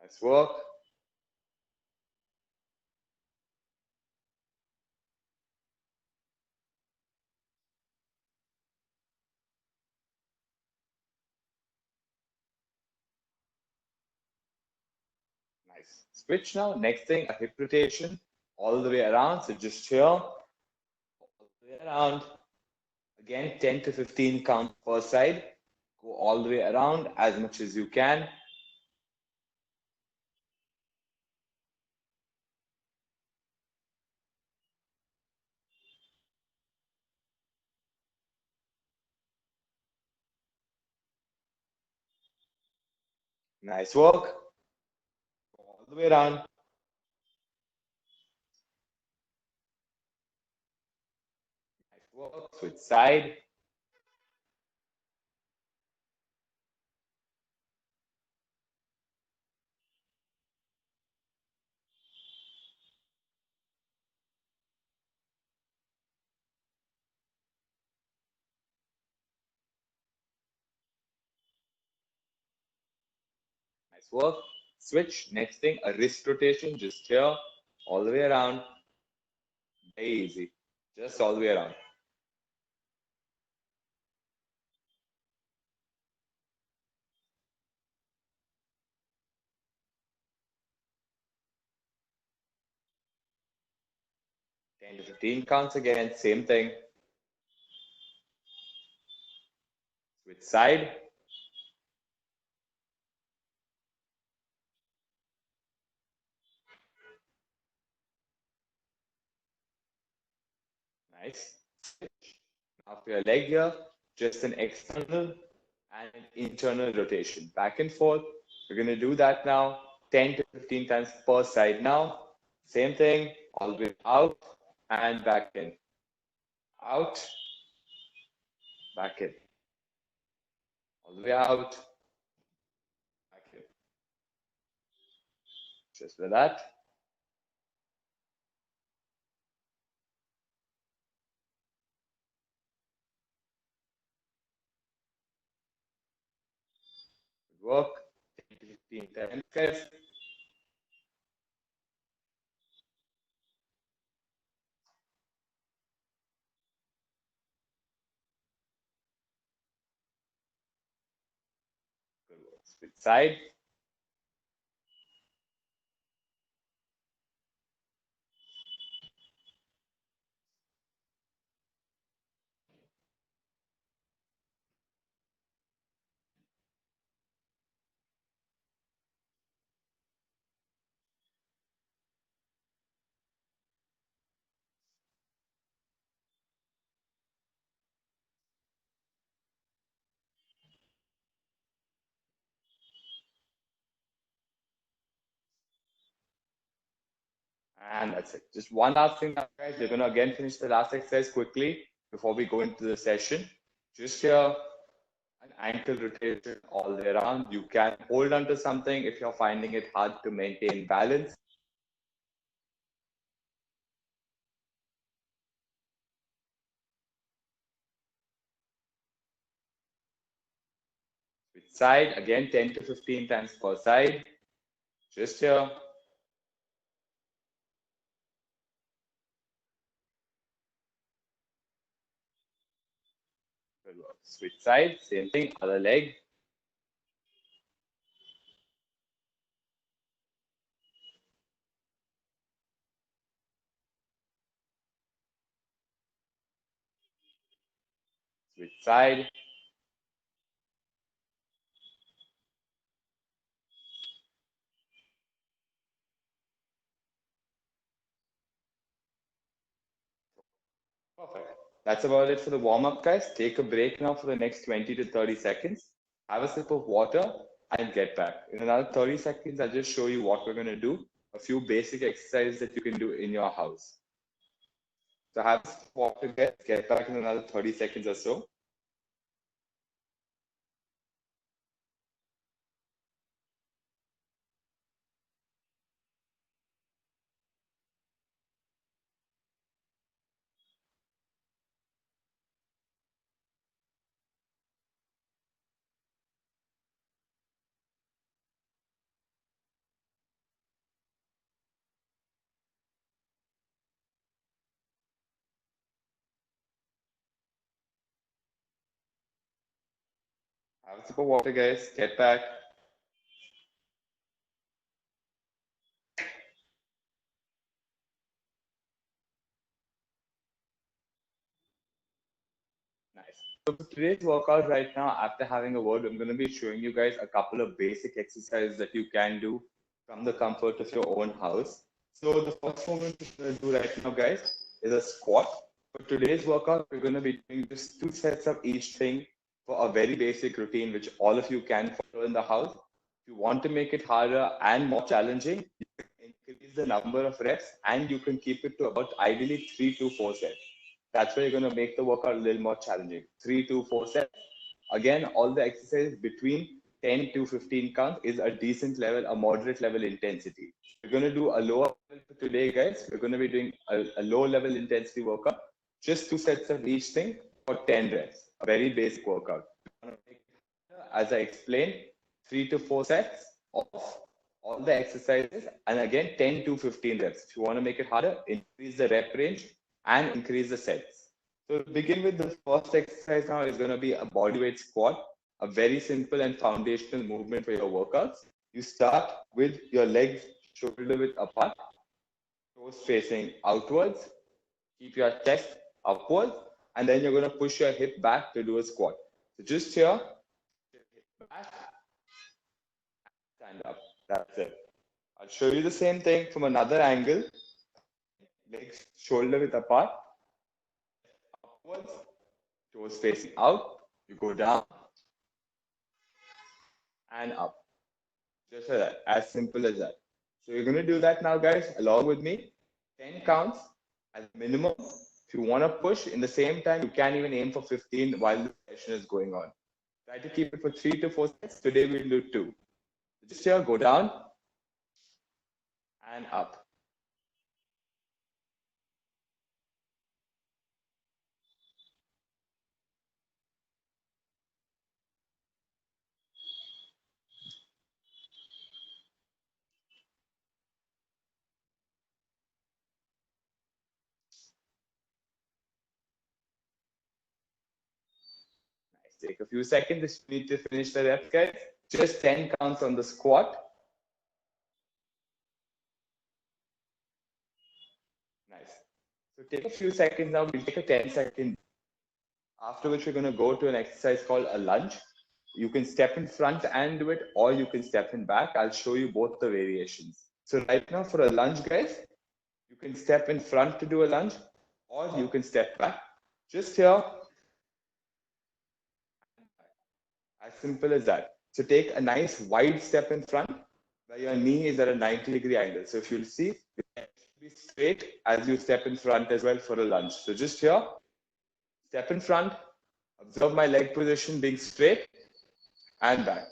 Nice work. Nice. Switch now. Next thing, a hip rotation all the way around. So just here, all the way around. Again, 10 to 15 counts per side. Go all the way around as much as you can. Nice work. Go all the way around. Nice work. Switch side. Nice work. Switch. Next thing, a wrist rotation just here, all the way around. Very easy. Just all the way around. Ten to 15 counts again. Same thing. Switch side. Nice. Now for your leg here, just an external and an internal rotation. Back and forth. We're going to do that now 10 to 15 times per side now. Same thing, all the way out and back in. Out, back in. All the way out, back in. Just like that. Good work. 10 to 15 times, guys. Good work. Switch side. And that's it. Just one last thing, guys. We're going to again finish the last exercise quickly before we go into the session. Just here, an ankle rotation all the way around. You can hold onto something if you're finding it hard to maintain balance. Switch side, again 10 to 15 times per side. Just here. Good work. Switch side, same thing, other leg. Switch side. Perfect. That's about it for the warm up, guys. Take a break now for the next 20 to 30 seconds. Have a sip of water and get back. In another 30 seconds, I'll just show you what we're going to do. A few basic exercises that you can do in your house. So have a sip of water, guys. Get back in another 30 seconds or so. Have a sip of water, guys. Get back. Nice. So for today's workout right now, after having a word, I'm going to be showing you guys a couple of basic exercises that you can do from the comfort of your own house. So the first movement we're going to do right now, guys, is a squat. For today's workout, we're going to be doing just 2 sets of each thing for a very basic routine, which all of you can follow in the house. If you want to make it harder and more challenging, you can increase the number of reps and you can keep it to about ideally 3 to 4 sets. That's why you're going to make the workout a little more challenging. 3 to 4 sets. Again, all the exercises between 10 to 15 counts is a decent level, a moderate level intensity. We're going to do a lower level for today, guys. We're going to be doing a low level intensity workout, just 2 sets of each thing for 10 reps. A very basic workout. As I explained, 3 to 4 sets of all the exercises, and again 10 to 15 reps. If you want to make it harder, increase the rep range and increase the sets. So to begin with, the first exercise now is going to be a bodyweight squat, a very simple and foundational movement for your workouts. You start with your legs shoulder width apart, toes facing outwards, keep your chest upwards, and then you're going to push your hip back to do a squat. So just here, back, stand up. That's it. I'll show you the same thing from another angle. Legs shoulder width apart, upwards, toes facing out. You go down and up. Just like that. As simple as that. So you're going to do that now, guys, along with me. 10 counts as minimum. If you want to push in the same time, you can even aim for 15 while the session is going on. Try to keep it for 3 to 4 sets. Today we'll do 2. Just here, go down and up. Nice. Take a few seconds if you need to finish the reps, guys. Just 10 counts on the squat. Nice. So take a few seconds now. We'll take a 10-second. After which we're going to go to an exercise called a lunge. You can step in front and do it, or you can step in back. I'll show you both the variations. So right now for a lunge, guys, you can step in front to do a lunge, or you can step back. Just here, as simple as that. So take a nice wide step in front, where your knee is at a 90-degree angle. So if you'll see, be straight as you step in front as well for a lunge. So just here, step in front, observe my leg position being straight and back.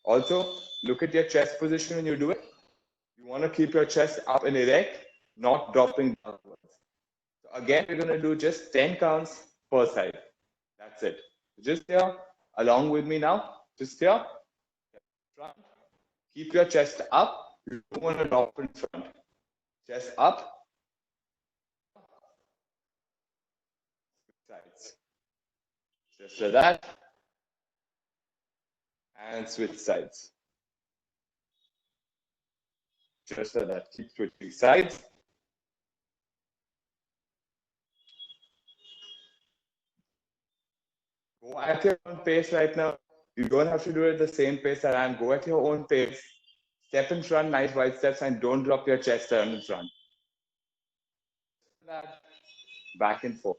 Also, look at your chest position when you do it. You want to keep your chest up and erect, not dropping downwards. So again, we're going to do just 10 counts per side. That's it. Just here, along with me now. Just here, front. Keep your chest up. You don't want to drop in front. Chest up. Sides. Just like that. And switch sides. Just like that. Keep switching sides. Go at your own pace right now. You don't have to do it at the same pace that I am. Go at your own pace. Step in front, nice wide steps, and don't drop your chest down in front. Back and forth.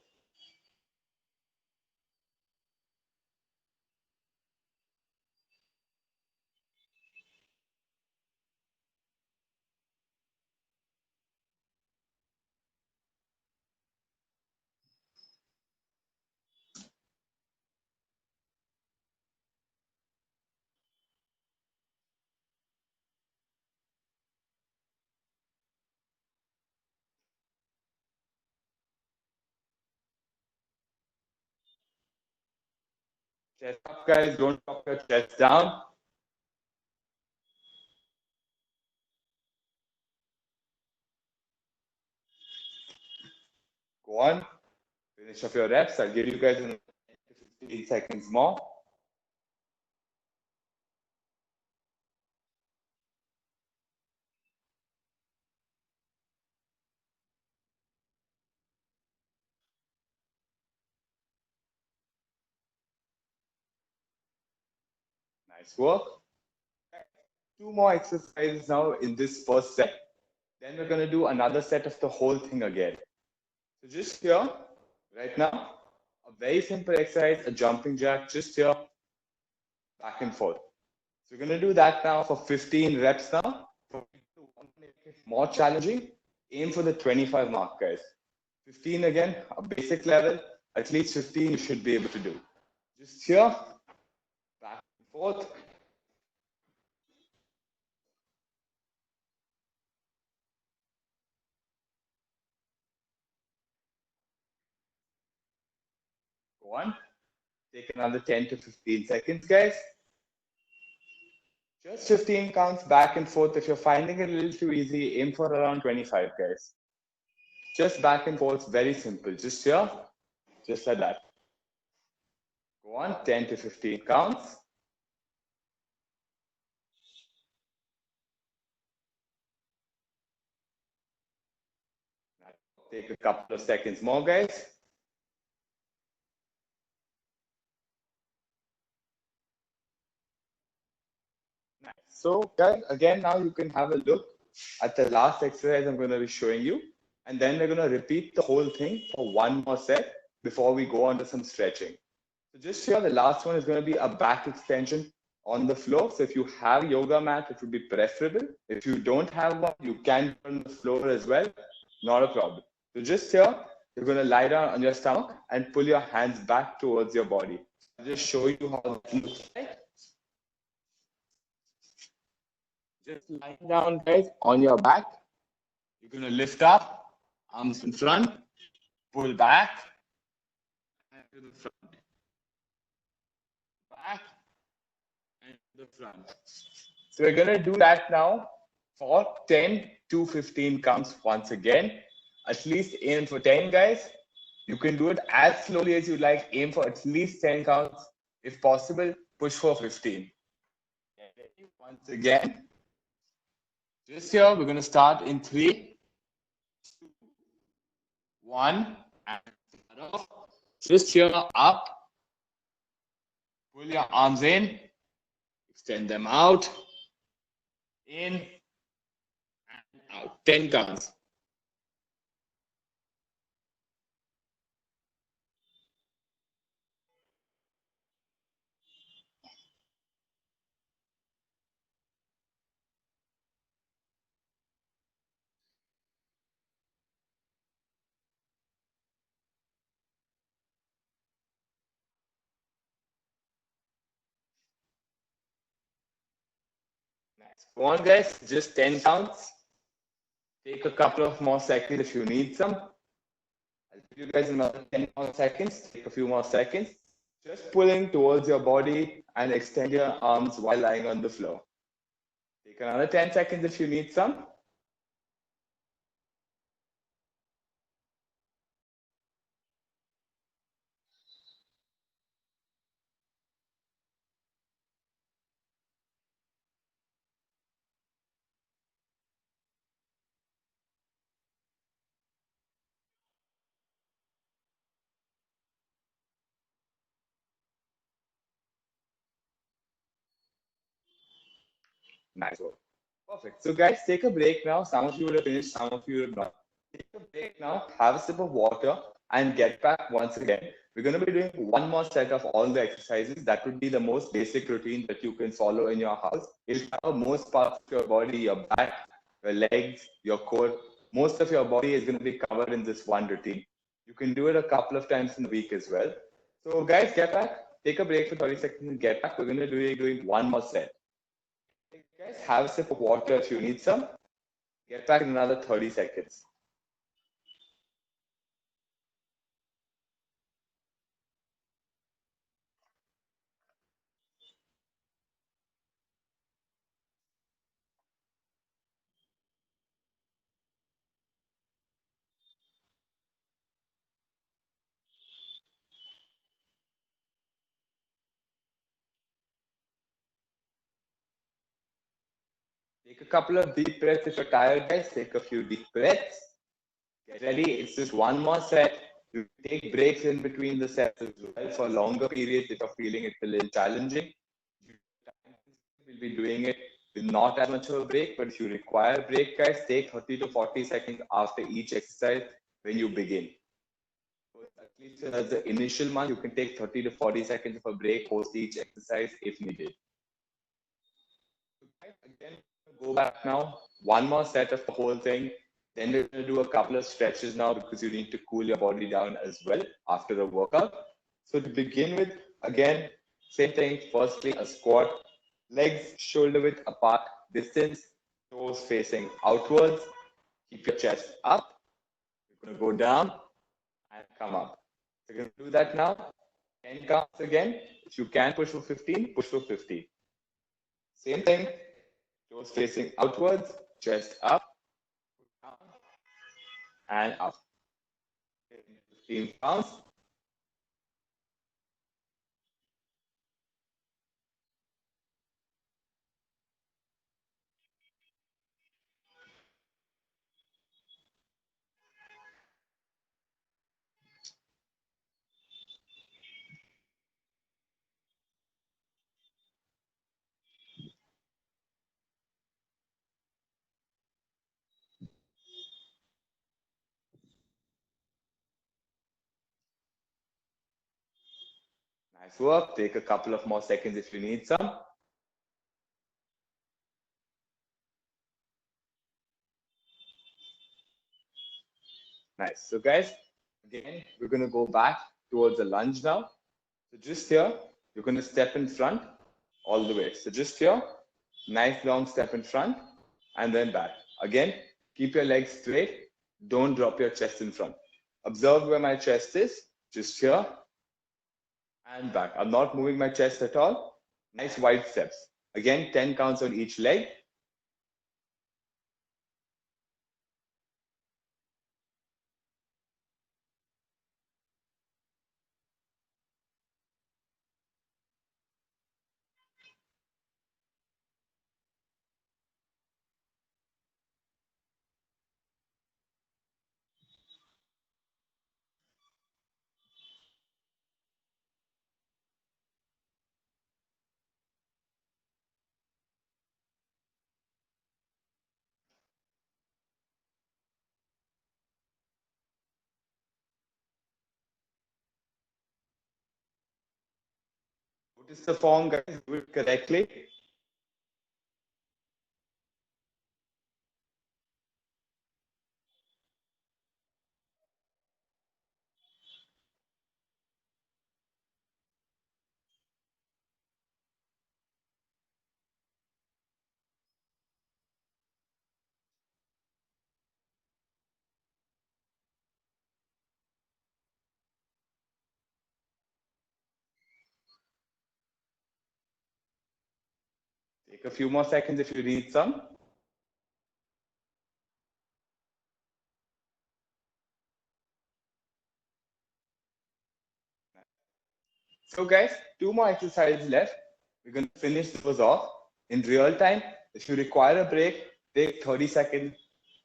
Chest up, guys. Don't drop your chest down. Go on. Finish off your reps. I'll give you guys 15 seconds more. Nice work. Two more exercises now in this first set. Then we're going to do another set of the whole thing again. So just here, right now, a very simple exercise, a jumping jack, just here, back and forth. So we're going to do that now for 15 reps now. More challenging, aim for the 25 mark, guys. 15 again, a basic level, at least 15 you should be able to do. Just here, back and forth. Go on. Take another 10 to 15 seconds, guys. Just 15 counts back and forth. If you're finding it a little too easy, aim for around 25, guys. Just back and forth, very simple. Just here, just like that. Go on, 10 to 15 counts. Take a couple of seconds more, guys. Nice. So, guys, again, now you can have a look at the last exercise I'm going to be showing you. And then we're going to repeat the whole thing for one more set before we go on to some stretching. So just here, the last one is going to be a back extension on the floor. So if you have a yoga mat, it would be preferable. If you don't have one, you can do it on the floor as well. Not a problem. So just here, you're going to lie down on your stomach and pull your hands back towards your body. I'll just show you how it looks like. Just lying down, guys, on your back. You're going to lift up, arms in front, pull back, and to the front. Back, and to the front. So we're going to do that now for 10 to 15 counts once again. At least aim for 10, guys. You can do it as slowly as you like. Aim for at least 10 counts. If possible, push for 15. Once again. Just here, we're going to start in 3, 2, 1. And start off. Just here, up. Pull your arms in. Extend them out. In. And out. 10 counts. Go on, guys. Just 10 counts. Take a couple of more seconds if you need some. I'll give you guys another 10 more seconds. Take a few more seconds. Just pulling towards your body and extend your arms while lying on the floor. Take another 10 seconds if you need some. Nice work. Perfect. So guys, take a break now. Some of you would have finished, some of you would not. Take a break now, have a sip of water, and get back once again. We're going to be doing one more set of all the exercises. That would be the most basic routine that you can follow in your house. It'll cover most parts of your body, your back, your legs, your core. Most of your body is going to be covered in this one routine. You can do it a couple of times in a week as well. So guys, get back, take a break for 30 seconds and get back. We're going to be doing one more set. Guys, have a sip of water if you need some. Get back in another 30 seconds. Take a couple of deep breaths if you're tired, guys. Take a few deep breaths. Get ready. It's just one more set. You take breaks in between the sets as well for longer periods if you're feeling it's a little challenging. will be doing it with not as much of a break, but if you require a break, guys, take 30 to 40 seconds after each exercise when you begin. So at least as the initial month, you can take 30 to 40 seconds of a break post each exercise if needed. Again, go back now. One more set of the whole thing. Then we're going to do a couple of stretches now because you need to cool your body down as well after the workout. So to begin with, again, same thing. Firstly, a squat. Legs shoulder width apart, distance, toes facing outwards. Keep your chest up. You're going to go down and come up. So you're going to do that now. 10 counts again. If you can push for 15, push for 50. Same thing. Toes facing outwards, chest up, down, and up. 15 counts. Nice work. Take a couple of more seconds if you need some. Nice. So guys, again, we're going to go back towards the lunge now. So just here, you're going to step in front all the way. So just here, nice long step in front and then back. Again, keep your legs straight. Don't drop your chest in front. Observe where my chest is, just here and back. I'm not moving my chest at all. Nice wide steps. Again, 10 counts on each leg. Notice the form, guys. Do it correctly. Take a few more seconds if you need some. So guys, two more exercises left. We're going to finish those off. In real time, if you require a break, take 30 seconds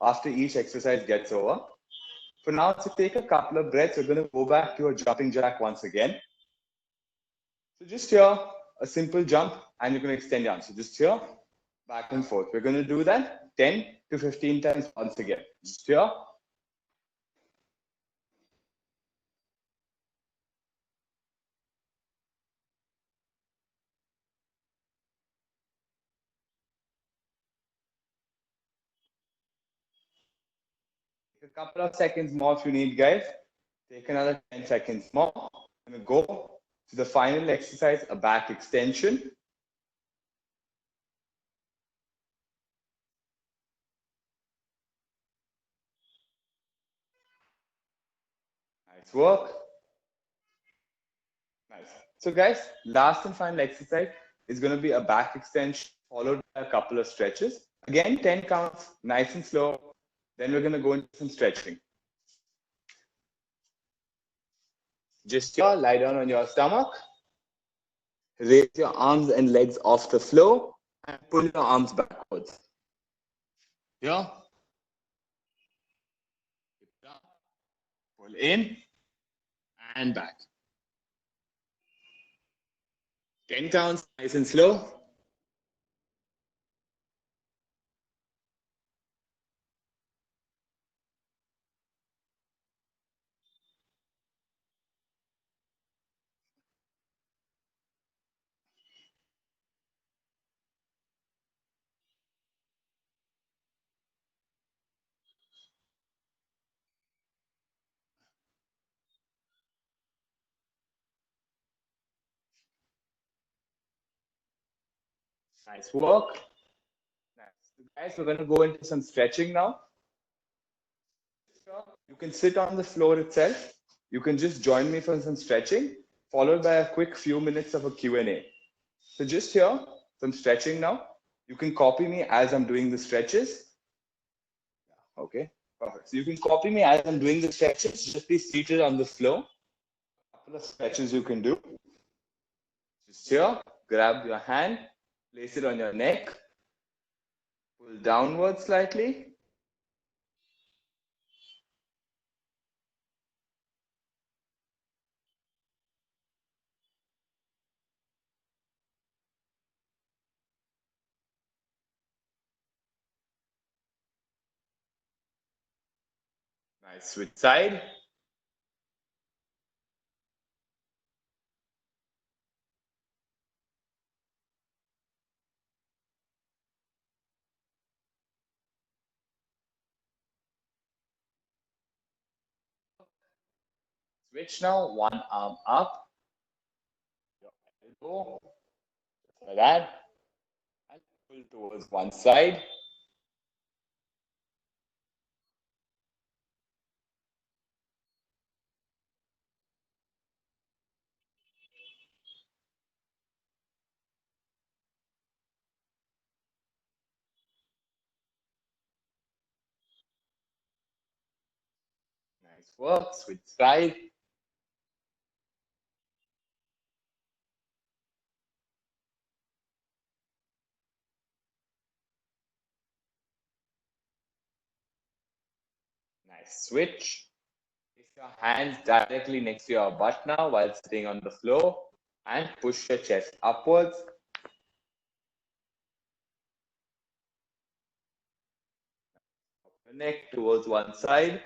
after each exercise gets over. For now, to take a couple of breaths, we're going to go back to a jumping jack once again. So just here, a simple jump, and you're going to extend your arms. So just here, back and forth. We're going to do that 10 to 15 times once again. Just here. Take a couple of seconds more if you need, guys. Take another 10 seconds more. I'm going to go to the final exercise, a back extension. Nice work. Nice. So guys, last and final exercise is going to be a back extension followed by a couple of stretches. Again, 10 counts, nice and slow. Then we're going to go into some stretching. Just here, lie down on your stomach. Raise your arms and legs off the floor and pull your arms backwards. Here. Pull in and back. 10 counts, nice and slow. Nice work. Nice. Guys, we're going to go into some stretching now. You can sit on the floor itself. You can just join me for some stretching, followed by a quick few minutes of a Q&A. So just here, some stretching now. You can copy me as I'm doing the stretches. Okay, perfect. So you can copy me as I'm doing the stretches. Just be seated on the floor. A couple of stretches you can do. Just here, grab your hand, place it on your neck, pull downward slightly. Nice. Switch side. Switch now. One arm up. Your elbow. Like that. And pull towards one side. Nice work. Switch side. Nice. Switch. Place your hands directly next to your butt now while sitting on the floor and push your chest upwards. Your neck towards one side.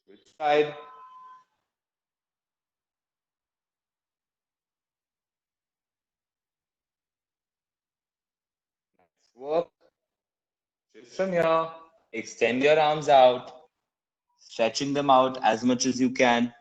Switch side. Nice work. Just from here, extend your arms out, stretching them out as much as you can.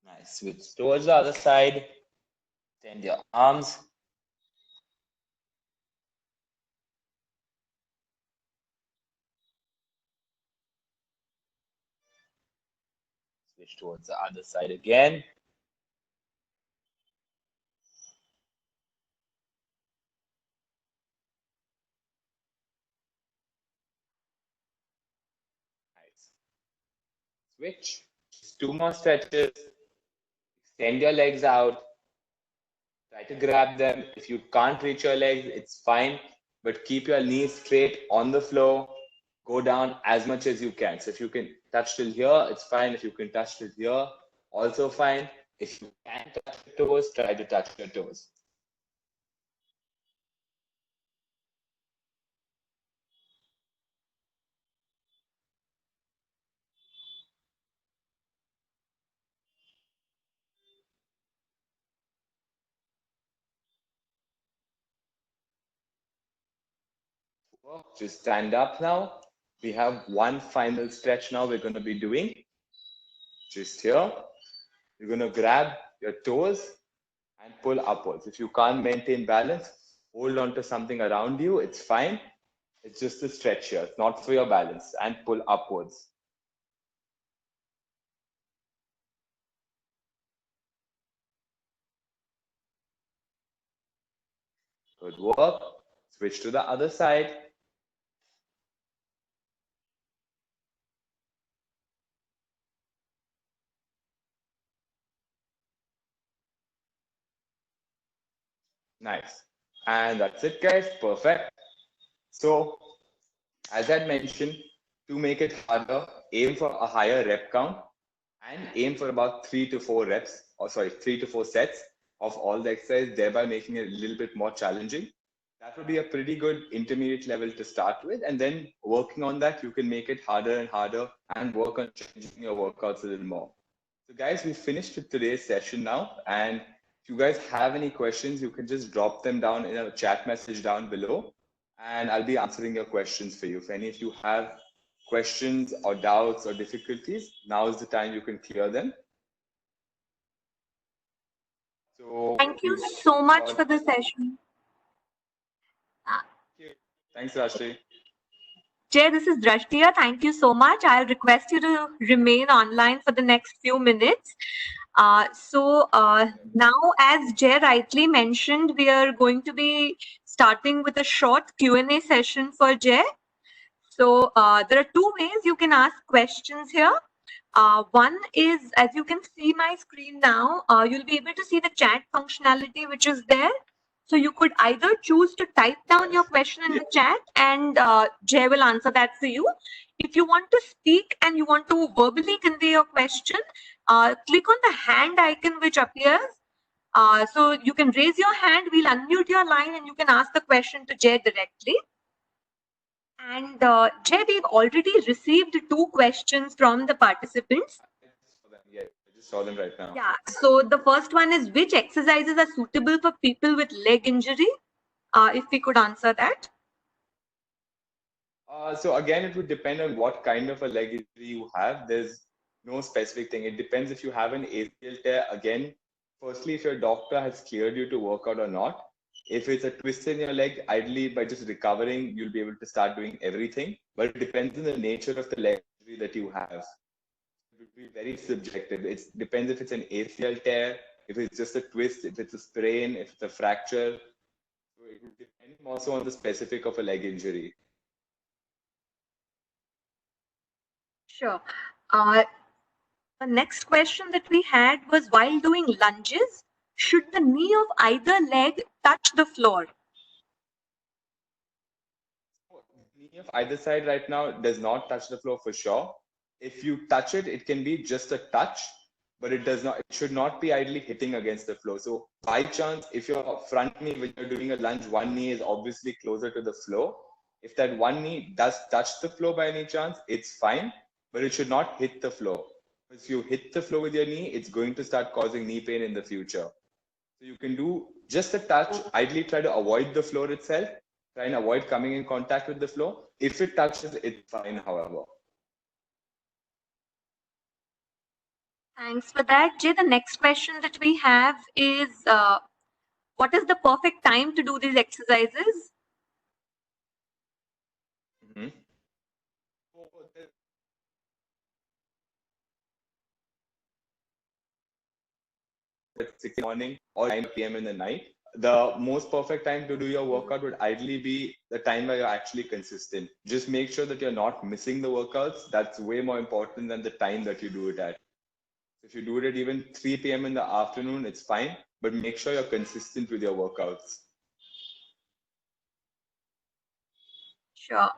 Nice. Switch towards the other side. Extend your arms. Switch towards the other side again. Nice. Switch. Just two more stretches. Extend your legs out. Try to grab them. If you can't reach your legs, it's fine. But keep your knees straight on the floor. Go down as much as you can. So if you can touch till here, it's fine. If you can touch till here, also fine. If you can't touch your toes, try to touch your toes. Just stand up now. We have one final stretch now we're going to be doing. Just here. You're going to grab your toes and pull upwards. If you can't maintain balance, hold on to something around you. It's fine. It's just a stretch here. It's not for your balance. And pull upwards. Good work. Switch to the other side. Nice. And that's it, guys. Perfect. So, as I mentioned, to make it harder, aim for a higher rep count and aim for about 3 to 4 reps, or sorry, 3 to 4 sets of all the exercise, thereby making it a little bit more challenging. That would be a pretty good intermediate level to start with. And then working on that, you can make it harder and harder and work on changing your workouts a little more. So guys, we finished with today's session now. And if you guys have any questions, you can just drop them down in a chat message down below. And I'll be answering your questions for you. If any of you have questions or doubts or difficulties, now is the time you can clear them. So Thank you so much for the session. Thanks, Rashti. Jay, this is Drashtiya. Thank you so much. I'll request you to remain online for the next few minutes. Now, as Jay rightly mentioned, we are going to be starting with a short Q&A session for Jay. So there are two ways you can ask questions here. One is, as you can see my screen now, you'll be able to see the chat functionality which is there. So you could either choose to type down your question in the chat and Jay will answer that for you. If you want to speak and you want to verbally convey your question, click on the hand icon which appears. So you can raise your hand, we'll unmute your line and you can ask the question to Jay directly. And Jay, we've already received 2 questions from the participants. Yeah, I just saw them right now. Yeah, so the first one is, which exercises are suitable for people with leg injury? If we could answer that. So again, it would depend on what kind of a leg injury you have. There's no specific thing. It depends if you have an ACL tear. Again, firstly, if your doctor has cleared you to work out or not. If it's a twist in your leg, ideally by just recovering, you'll be able to start doing everything. But it depends on the nature of the leg injury that you have. It would be very subjective. It depends if it's an ACL tear, if it's just a twist, if it's a sprain, if it's a fracture. So it would depend also on the specific of a leg injury. Sure. The next question that we had was, while doing lunges, should the knee of either leg touch the floor? The knee of either side right now does not touch the floor for sure. If you touch it, it can be just a touch, but it does not. It should not be ideally hitting against the floor. So by chance, if your front knee, when you're doing a lunge, one knee is obviously closer to the floor. If that one knee does touch the floor by any chance, it's fine, but it should not hit the floor. If you hit the floor with your knee, it's going to start causing knee pain in the future. So you can do just a touch. Ideally, try to avoid the floor itself. Try and avoid coming in contact with the floor. If it touches, it's fine, however. Thanks for that, Jay. The next question that we have is, what is the perfect time to do these exercises? Mm-hmm. 6 in the morning or 9 p.m. in the night. The most perfect time to do your workout would ideally be the time where you're actually consistent. Just make sure that you're not missing the workouts. That's way more important than the time that you do it at. If you do it at even 3 p.m. in the afternoon, it's fine, but make sure you're consistent with your workouts. Sure.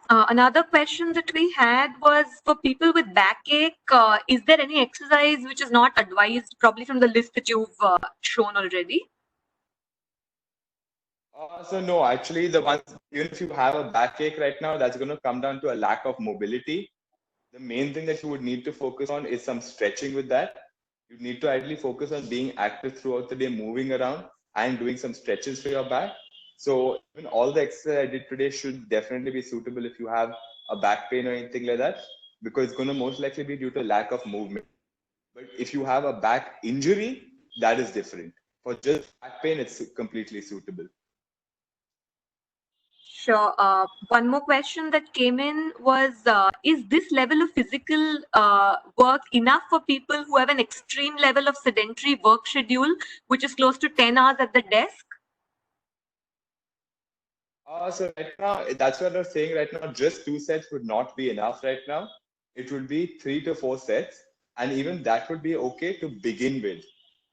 Another question that we had was, for people with backache, is there any exercise which is not advised, probably from the list that you've shown already? So no, actually, the ones, even if you have a backache right now, that's going to come down to a lack of mobility. The main thing that you would need to focus on is some stretching with that. You need to ideally focus on being active throughout the day, moving around and doing some stretches for your back. So even all the exercise I did today should definitely be suitable if you have a back pain or anything like that, because it's going to most likely be due to lack of movement. But if you have a back injury, that is different. For just back pain, it's completely suitable. Sure. One more question that came in was, is this level of physical work enough for people who have an extreme level of sedentary work schedule, which is close to 10 hours at the desk? So right now, that's what I was saying right now. Just 2 sets would not be enough right now. It would be 3 to 4 sets. And even that would be okay to begin with.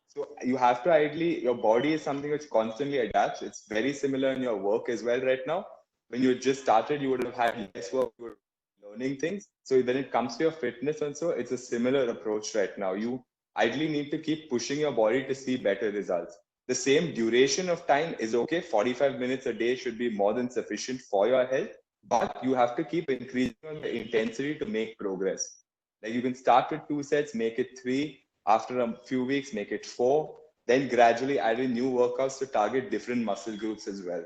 So you have to ideally, your body is something which constantly adapts. It's very similar in your work as well right now. When you just started, you would have had less work, you would learning things. So when it comes to your fitness and so, it's a similar approach right now. You ideally need to keep pushing your body to see better results. The same duration of time is okay. 45 minutes a day should be more than sufficient for your health, but you have to keep increasing on the intensity to make progress. Like you can start with 2 sets, make it 3. After a few weeks, make it 4. Then gradually add in new workouts to target different muscle groups as well.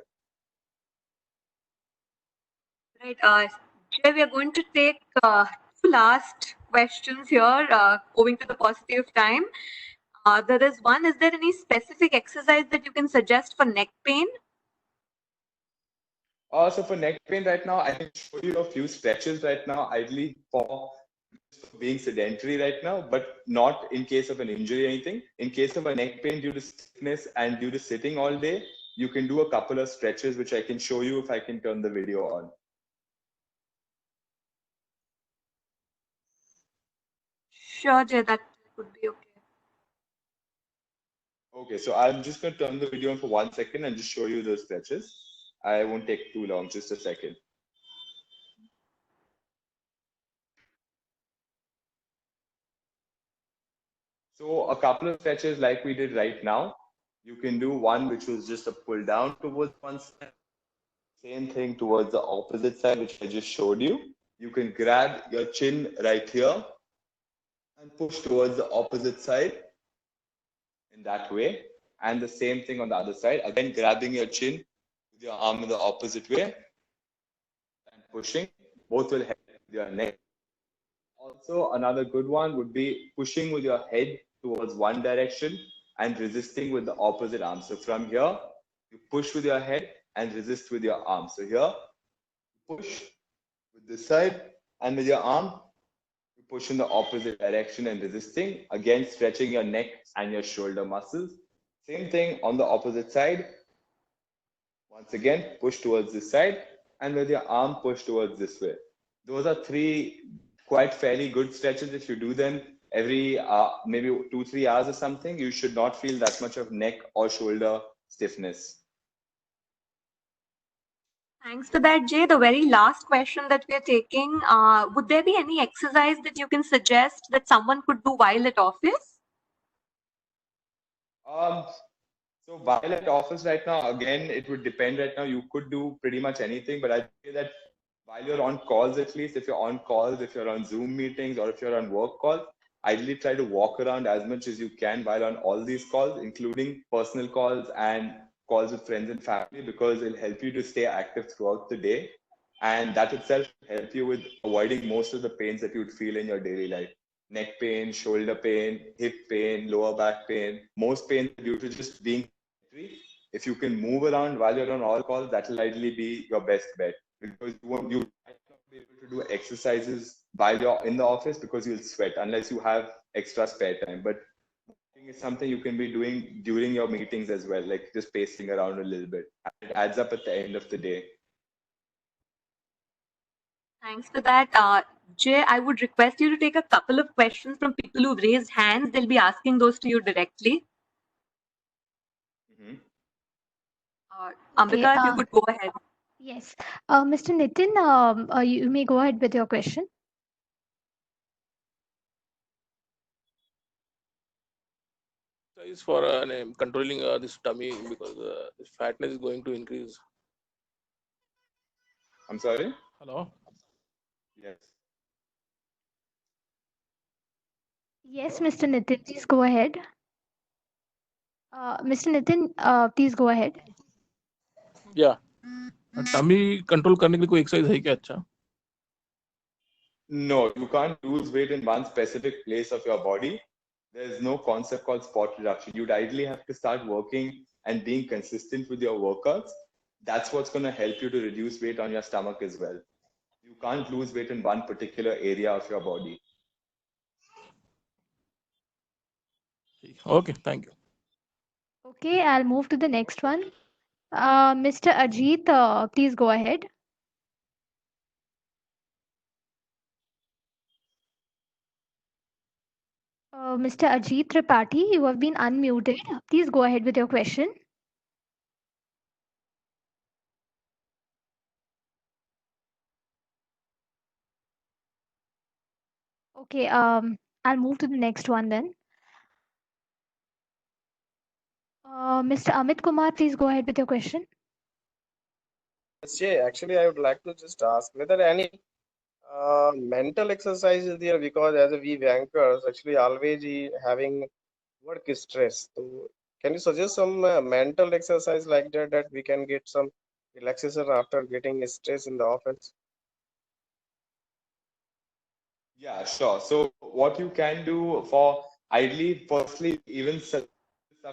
Right. Jay, we are going to take two last questions here, owing to the paucity of time. There is one, is there any specific exercise that you can suggest for neck pain? So for neck pain right now, I can show you a few stretches right now, ideally for being sedentary right now, but not in case of an injury or anything. In case of a neck pain due to stiffness and due to sitting all day, you can do a couple of stretches, which I can show you if I can turn the video on. Sure, Jay, that would be okay. Okay, so I'm just going to turn the video on for 1 second and just show you those stretches. I won't take too long, just a second. So a couple of stretches like we did right now. You can do one which was just a pull down towards one side. Same thing towards the opposite side, which I just showed you. You can grab your chin right here and push towards the opposite side in that way. And the same thing on the other side. Again, grabbing your chin with your arm in the opposite way and pushing. Both will help with your neck. Also, another good one would be pushing with your head towards one direction and resisting with the opposite arm. So from here, you push with your head and resist with your arm. So here, push with this side, and with your arm, you push in the opposite direction and resisting, again stretching your neck and your shoulder muscles. Same thing on the opposite side. Once again, push towards this side, and with your arm, push towards this way. Those are three quite fairly good stretches. If you do them every maybe 2-3 hours or something, you should not feel that much of neck or shoulder stiffness. Thanks for that, Jay. The very last question that we are taking, would there be any exercise that you can suggest that someone could do while at office? So while at office right now, again, it would depend right now. You could do pretty much anything, but I'd say that while you're on calls, at least if you're on calls, if you're on Zoom meetings or if you're on work calls, ideally try to walk around as much as you can while on all these calls, including personal calls and calls with friends and family, because it'll help you to stay active throughout the day. And that itself will help you with avoiding most of the pains that you'd feel in your daily life. Neck pain, shoulder pain, hip pain, lower back pain. Most pain due to just being sedentary. If you can move around while you're on all calls, that will ideally be your best bet, because you might not be able to do exercises while you're in the office because you'll sweat unless you have extra spare time. But walking is something you can be doing during your meetings as well, like just pacing around a little bit. It adds up at the end of the day. Thanks for that. Jay, I would request you to take a couple of questions from people who've raised hands. They'll be asking those to you directly. Mhm. Ambika, if you could go ahead. Yes. Mr. Nitin, you may go ahead with your question. Is for controlling this tummy because this fatness is going to increase. I'm sorry? Hello. Yes. Yes, Mr. Nitin, please go ahead. Mr. Nitin, please go ahead. Yeah. Tummy control करने के लिए कोई exercise है क्या अच्छा? No, you can't lose weight in one specific place of your body. There's no concept called spot reduction. You'd ideally have to start working and being consistent with your workouts. That's what's going to help you to reduce weight on your stomach as well. You can't lose weight in one particular area of your body. Okay, thank you. Okay, I'll move to the next one. Mr. Ajit, please go ahead. Mr. Ajit Tripathi, you have been unmuted. Please go ahead with your question. Okay, I'll move to the next one then. Mr. Amit Kumar, please go ahead with your question. Yes, Jay, actually, I would like to just ask whether any mental exercise is there, because as a we bankers actually always having work stress. So can you suggest some mental exercise like that we can get some relaxation after getting stress in the office? Yeah, sure. So what you can do for ideally, firstly, even stuff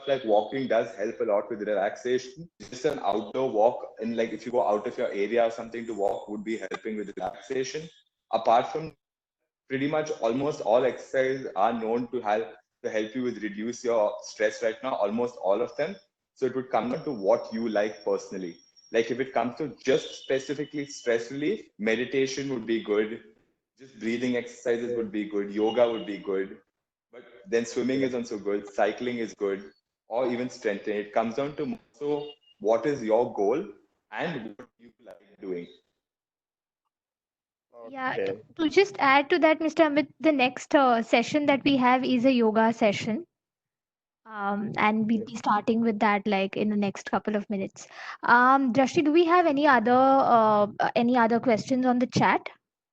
like walking does help a lot with relaxation. Just an outdoor walk, and like if you go out of your area or something to walk, would be helping with relaxation. Apart from pretty much almost all exercises are known to help you with reduce your stress right now, almost all of them. So it would come down to what you like personally. Like if it comes to just specifically stress relief, meditation would be good. Just breathing exercises would be good. Yoga would be good. But then swimming is also good. Cycling is good. Or even strengthening. It comes down to so what is your goal and what you like doing. Yeah, Okay. to just add to that, Mr. Amit, the next session that we have is a yoga session. And we'll be starting with that like in the next couple of minutes. Drashti, do we have any other questions on the chat,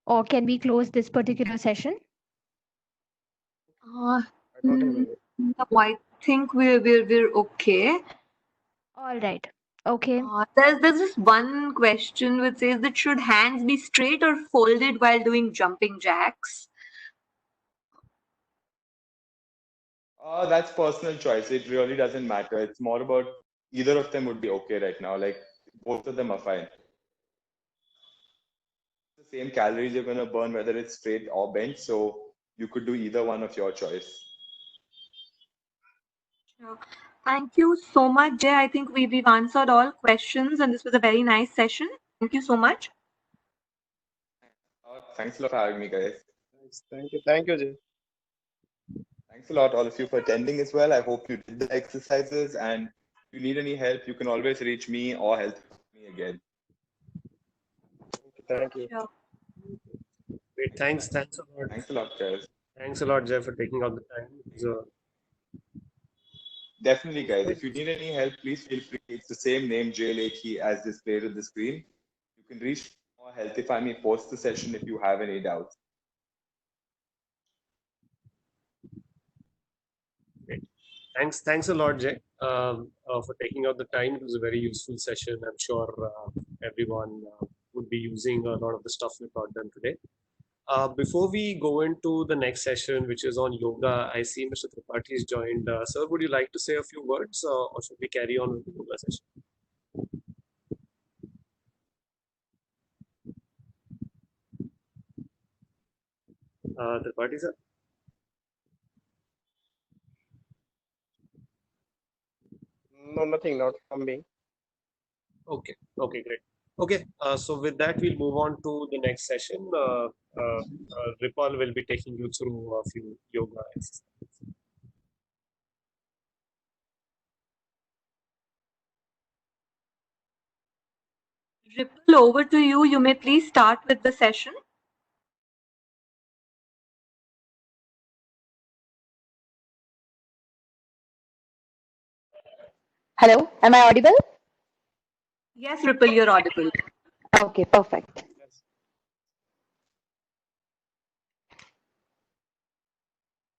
or can we close this particular session? Uh, I don't have any. no, I think we're okay. All right. Okay. There's this one question which says that should hands be straight or folded while doing jumping jacks? That's personal choice. It really doesn't matter. It's more about either of them would be okay right now. Like both of them are fine. The same calories you're gonna burn whether it's straight or bent. So you could do either one of your choice. Sure. Thank you so much, Jay. I think we've answered all questions, and this was a very nice session. Thank you so much. Thanks a lot for having me, guys. Thank you, Jay. Thanks a lot, all of you, for attending as well. I hope you did the exercises, and if you need any help, you can always reach me or help me again. Thank you. Sure. Great, thanks a lot. Thanks a lot, guys. Thanks a lot, Jeff, for taking out the time. So, Definitely, guys. If you need any help, please feel free. It's the same name, Jay Lekhi, as displayed on the screen. You can reach or Healthify me post the session if you have any doubts. great. Thanks a lot, Jay, for taking out the time. It was a very useful session. I'm sure everyone would be using a lot of the stuff we taught them today. Before we go into the next session, which is on yoga, I see Mr. Tripathi has joined. Sir, would you like to say a few words, or should we carry on with the yoga session? Tripathi, sir? No, nothing, not from me. Okay, great. Okay, so with that, we'll move on to the next session. Ripal will be taking you through a few yoga exercises. Ripple, over to you. You may please start with the session. Hello, am I audible? Yes, Ripple, you're audible. Okay, perfect.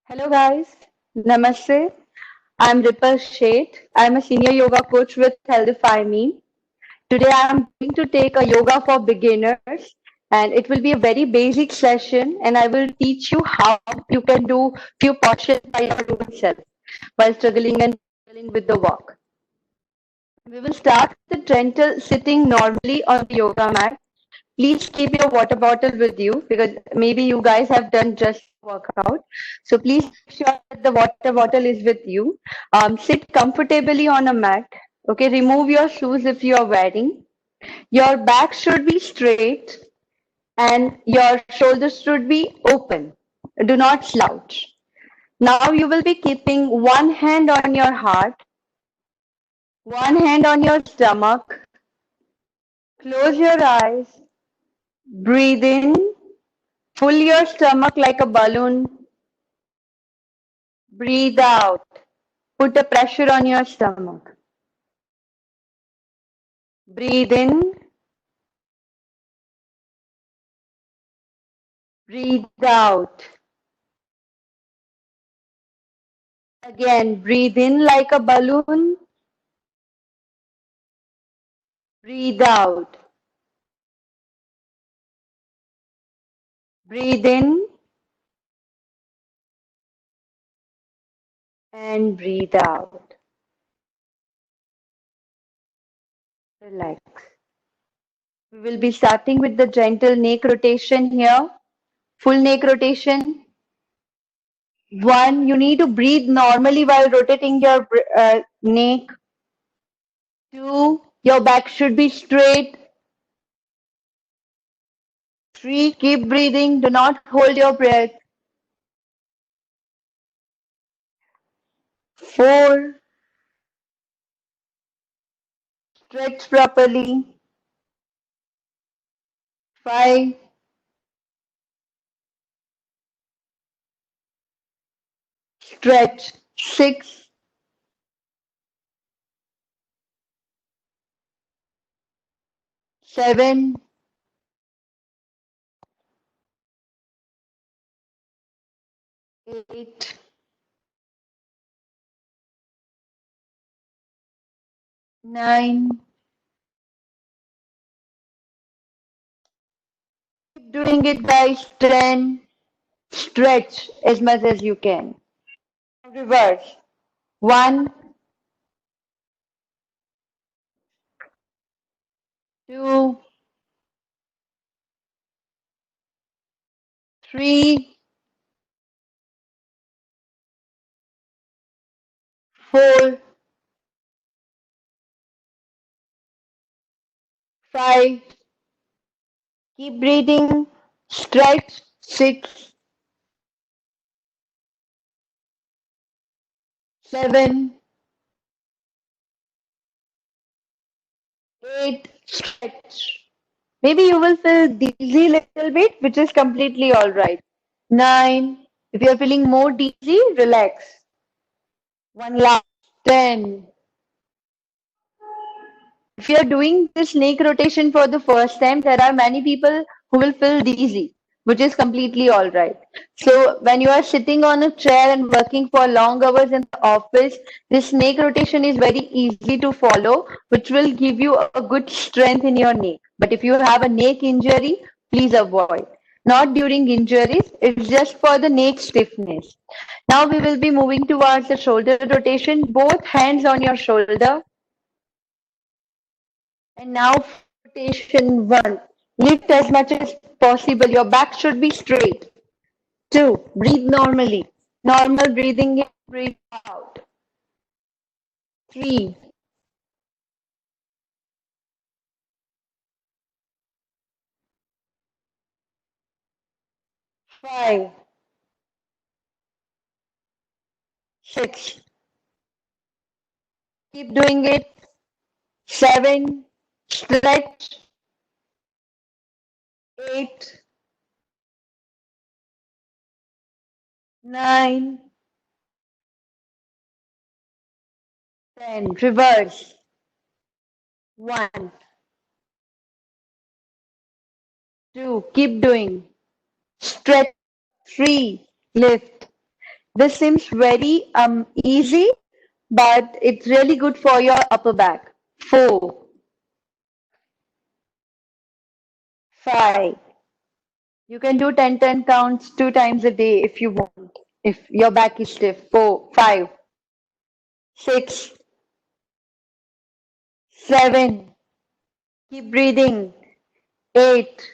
Hello guys, Namaste. I'm Ripal Sheth. I'm a senior yoga coach with Healthify Me. Today I'm going to take a yoga for beginners, and it will be a very basic session, and I will teach you how you can do few postures by your own self while struggling with the walk. We will start with the gentle sitting normally on the yoga mat. Please keep your water bottle with you because maybe you guys have done just workout. So please make sure that the water bottle is with you. Sit comfortably on a mat. Okay, remove your shoes if you are wearing. Your back should be straight and your shoulders should be open. Do not slouch. Now you will be keeping one hand on your heart, one hand on your stomach. Close your eyes. Breathe in Full your stomach like a balloon. Breathe out. Put a pressure on your stomach. Breathe in. Breathe out. Again, breathe in like a balloon. Breathe out. Breathe in and breathe out. Relax. We will be starting with the gentle neck rotation here. Full neck rotation. 1, you need to breathe normally while rotating your neck. 2, your back should be straight. 3, keep breathing. Do not hold your breath. 4, stretch properly. 5, stretch. 6, 7, 8, 9. Keep doing it, guys. 10. Stretch as much as you can. Reverse. 1, 2, 3, 4, 5. Keep breathing. Stretch. 6, 7, 8. Stretch. Maybe you will feel dizzy little bit, which is completely all right. 9. If you're feeling more dizzy, relax. 1 last. 10. If you're doing this neck rotation for the first time, there are many people who will feel dizzy, which is completely all right. So when you are sitting on a chair and working for long hours in the office, this neck rotation is very easy to follow, which will give you a good strength in your neck. But if you have a neck injury, please avoid. Not during injuries, it's just for the neck stiffness. Now we will be moving towards the shoulder rotation, both hands on your shoulder. And now rotation 1. Lift as much as possible. Your back should be straight. 2. Breathe normally. Normal breathing in, breathe out. 3. 5. 6. Keep doing it. 7. Stretch. 8. 9. 10. Reverse. 1. 2. Keep doing. Stretch. 3. Lift. This seems very easy, but it's really good for your upper back. 4. 5. You can do 10 counts 2 times a day if you want, if your back is stiff. 4, 5, 6, 7. Keep breathing. 8,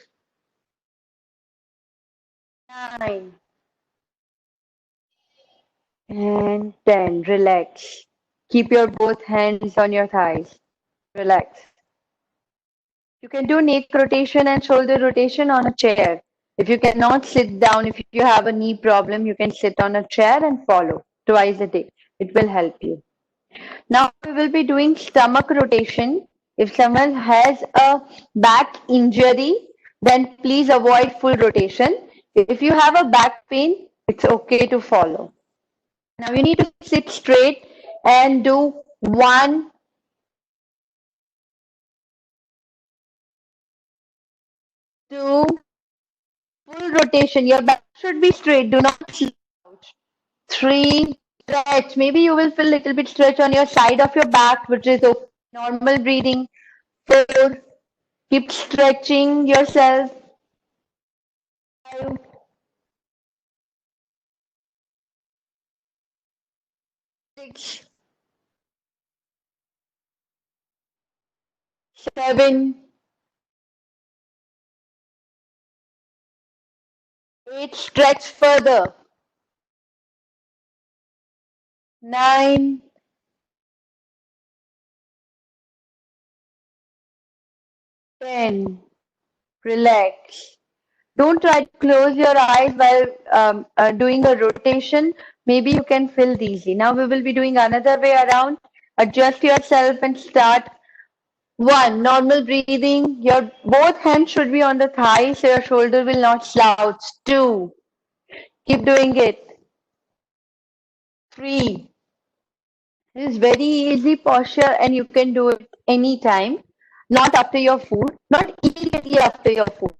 9, and 10. Relax. Keep your both hands on your thighs. Relax. You can do neck rotation and shoulder rotation on a chair. If you cannot sit down, if you have a knee problem, you can sit on a chair and follow twice a day. It will help you. Now we will be doing stomach rotation. If someone has a back injury, then please avoid full rotation. If you have a back pain, it's okay to follow. Now you need to sit straight and do 1, 2, full rotation. Your back should be straight. Do not slouch. 3, stretch. Maybe you will feel a little bit stretch on your side of your back, which is okay. Normal breathing. 4, keep stretching yourself. 5, 6, 7, 8, stretch further. 9, 10, relax. Don't try to close your eyes while doing a rotation. Maybe you can feel dizzy. Now we will be doing another way around. Adjust yourself and start. 1, normal breathing. Your both hands should be on the thighs so your shoulder will not slouch. 2, keep doing it. 3, this is very easy posture and you can do it anytime. Not after your food, not immediately after your food.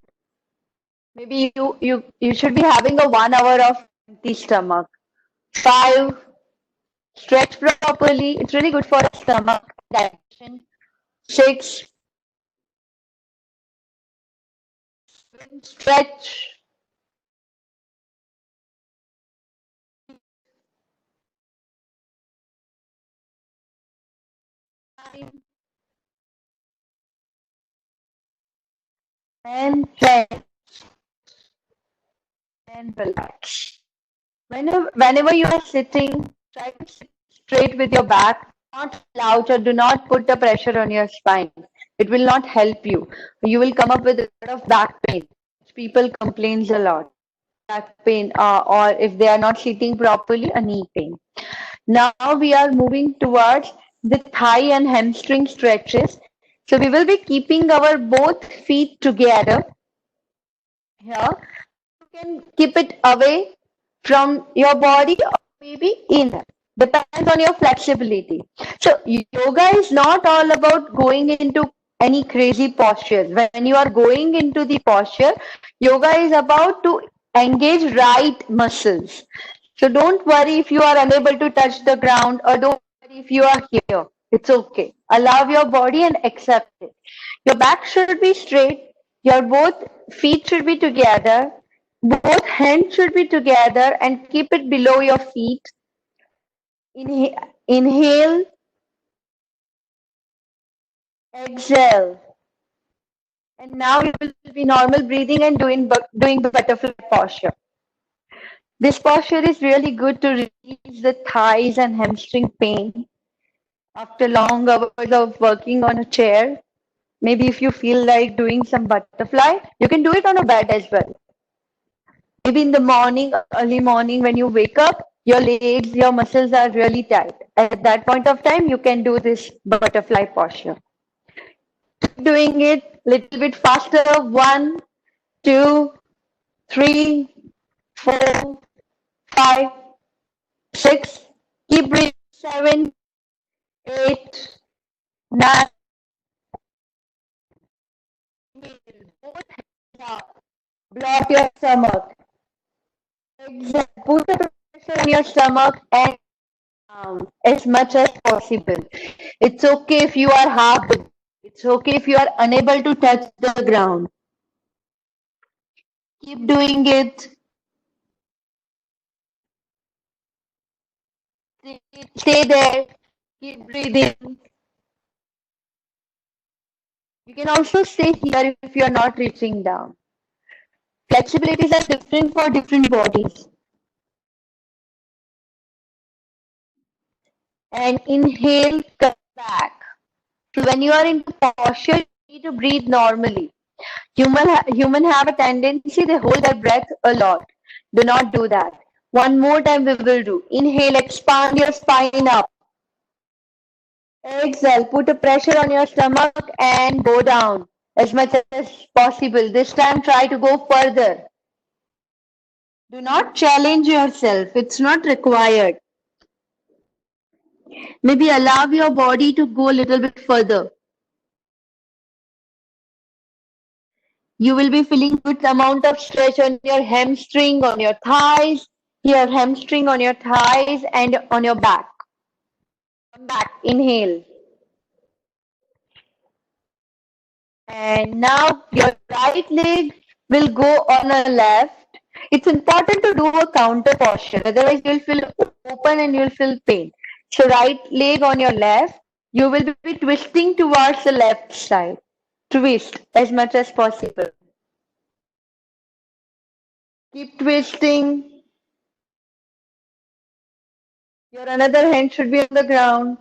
Maybe you should be having a 1 hour of empty stomach. 5, stretch properly. It's really good for stomach digestion. 6, stretch. 9, and 10, and relax. Whenever you are sitting, try to sit straight with your back. Not slouch or do not put the pressure on your spine. It will not help you. You will come up with a lot of back pain. People complains a lot. Back pain, or if they are not sitting properly, a knee pain. Now we are moving towards the thigh and hamstring stretches. So we will be keeping our both feet together. Here, you can keep it away from your body or maybe in. Depends on your flexibility. So yoga is not all about going into any crazy postures. When you are going into the posture, yoga is about to engage right muscles. So don't worry if you are unable to touch the ground or don't worry if you are here. It's okay. Allow your body and accept it. Your back should be straight. Your both feet should be together. Both hands should be together and keep it below your feet. Inhale, exhale. And now you will be normal breathing and doing butterfly posture. This posture is really good to release the thighs and hamstring pain after long hours of working on a chair. Maybe if you feel like doing some butterfly, you can do it on a bed as well. Maybe in the morning, early morning, when you wake up, your legs, your muscles are really tight. At that point of time, you can do this butterfly posture. Doing it a little bit faster. 1, 2, 3, 4, 5, 6. Keep breathing. 7, 8, 9. Both hands up. Block your stomach. Exhale. Put the pressure on your stomach and as much as possible. It's okay if you are half. It's okay if you are unable to touch the ground. Keep doing it. Stay there. Keep breathing. You can also stay here if you are not reaching down. Flexibilities are different for different bodies. And inhale, come back. So when you are in posture, you need to breathe normally. Human have a tendency, they hold their breath a lot. Do not do that. One more time we will do. Inhale, expand your spine up. Exhale, put a pressure on your stomach and go down as much as possible. This time try to go further. Do not challenge yourself. It's not required. Maybe allow your body to go a little bit further. You will be feeling good amount of stretch on your hamstring, on your thighs, your hamstring on your thighs and on your back. Come back, inhale. And now your right leg will go on a left. It's important to do a counter posture, otherwise you'll feel open and you'll feel pain. So right leg on your left, you will be twisting towards the left side. Twist as much as possible. Keep twisting. Your another hand should be on the ground.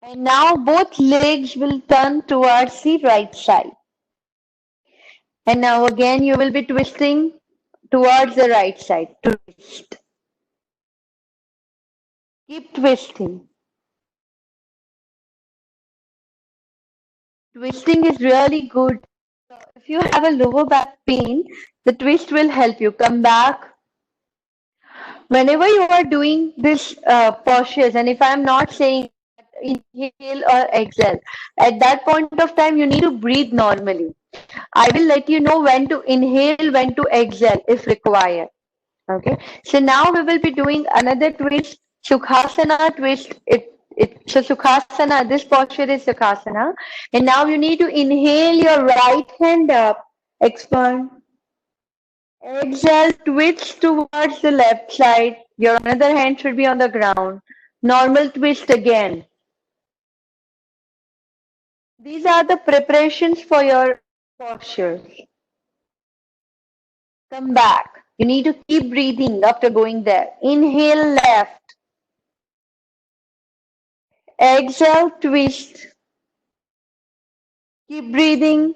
And now both legs will turn towards the right side. And now again you will be twisting towards the right side. Twist. Keep twisting. Twisting is really good. If you have a lower back pain, the twist will help you. Come back. Whenever you are doing this postures, and if I'm not saying inhale or exhale, at that point of time you need to breathe normally. I will let you know when to inhale, when to exhale if required. Okay. So now we will be doing another twist, Sukhasana twist. So Sukhasana, this posture is Sukhasana. And now you need to inhale your right hand up, expand. Exhale, twist towards the left side. Your another hand should be on the ground. Normal twist again. These are the preparations for your posture. Come back. You need to keep breathing after going there. Inhale left. Exhale, twist. Keep breathing.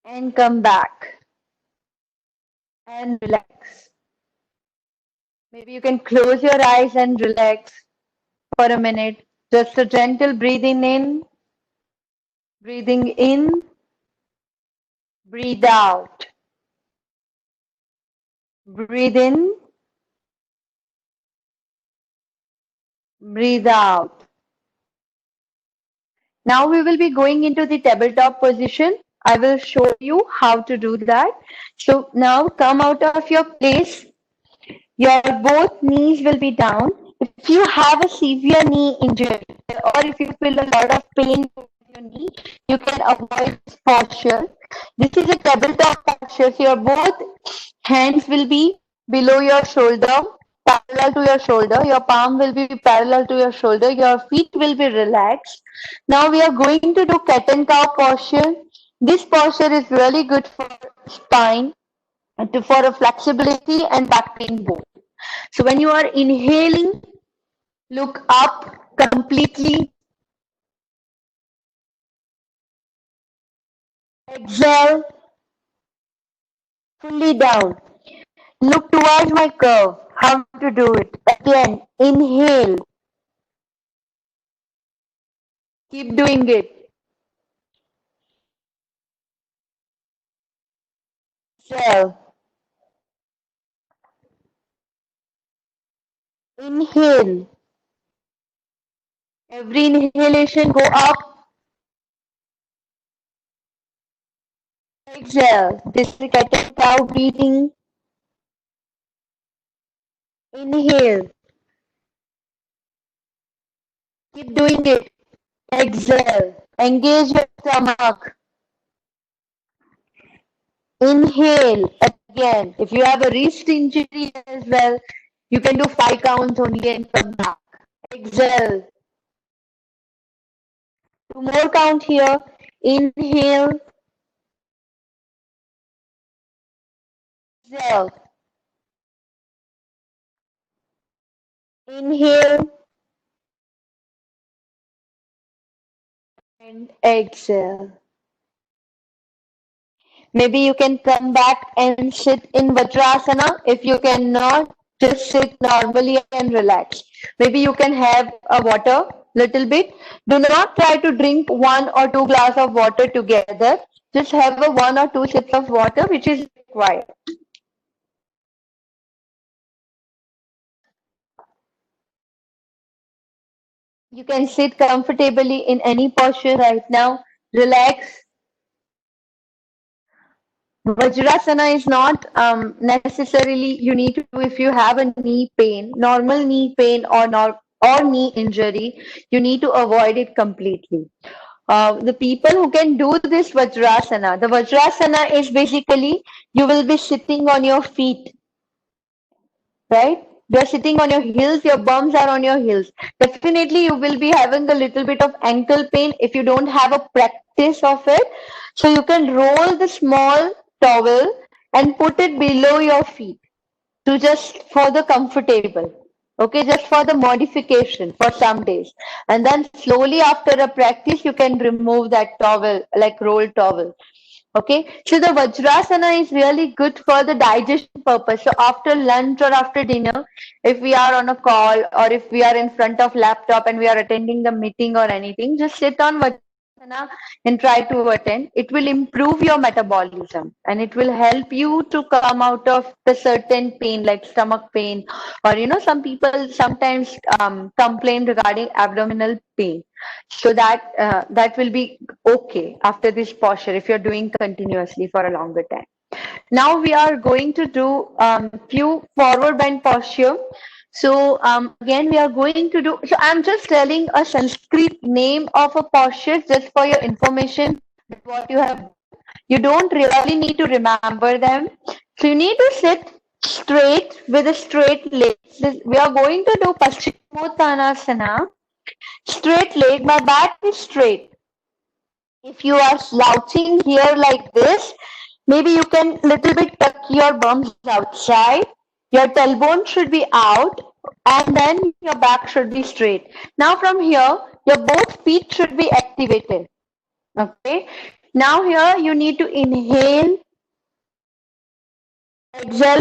And come back. And relax. Maybe you can close your eyes and relax for a minute. Just a gentle breathing in. Breathing in. Breathe out. Breathe in. Breathe out. Now we will be going into the tabletop position. I will show you how to do that. So now come out of your place. Your both knees will be down. If you have a severe knee injury or if you feel a lot of pain with your knee, you can avoid this posture. This is a tabletop posture. So your both hands will be below your shoulder, parallel to your shoulder. Your palm will be parallel to your shoulder. Your feet will be relaxed. Now we are going to do cat and cow posture. This posture is really good for spine, for a flexibility and back pain both. So when you are inhaling, look up completely. Exhale, fully down. Look towards my curve. How to do it? Again, inhale. Keep doing it. Exhale. Inhale. Every inhalation go up. Exhale. This is cat and cow breathing. Inhale. Keep doing it. Exhale. Engage your stomach. Inhale again. If you have a wrist injury as well, you can do 5 counts only and come back. Exhale. 2 more count here. Inhale. Exhale. Inhale. And exhale. Maybe you can come back and sit in Vajrasana. If you cannot, just sit normally and relax. Maybe you can have a water little bit. Do not try to drink 1 or 2 glass of water together. Just have a 1 or 2 sips of water, which is required. You can sit comfortably in any posture right now. Relax. Vajrasana is not necessarily you need to do if you have a knee pain, normal knee pain or knee injury, you need to avoid it completely. The people who can do this Vajrasana, the Vajrasana is basically you will be sitting on your feet, right? You're sitting on your heels, your bums are on your heels. Definitely, you will be having a little bit of ankle pain if you don't have a practice of it. So, you can roll the small towel and put it below your feet to just for the comfortable. Okay, just for the modification for some days. And then slowly after a practice, you can remove that towel, like roll towel. Okay, so the Vajrasana is really good for the digestion purpose. So after lunch or after dinner, if we are on a call or if we are in front of laptop and we are attending the meeting or anything, just sit on Vajrasana and try to attend. It will improve your metabolism and it will help you to come out of the certain pain like stomach pain, or some people sometimes complain regarding abdominal pain. So that will be okay after this posture if you're doing continuously for a longer time. Now we are going to do few forward bend posture. So again we are going to do, so I'm just telling a Sanskrit name of a posture just for your information what you have. You don't really need to remember them. So you need to sit straight with a straight leg. We are going to do Paschimottanasana. Straight leg, my back is straight. If you are slouching here like this, maybe you can little bit tuck your bums outside. Your tailbone should be out and then your back should be straight. Now from here, your both feet should be activated. Okay. Now here you need to inhale, exhale,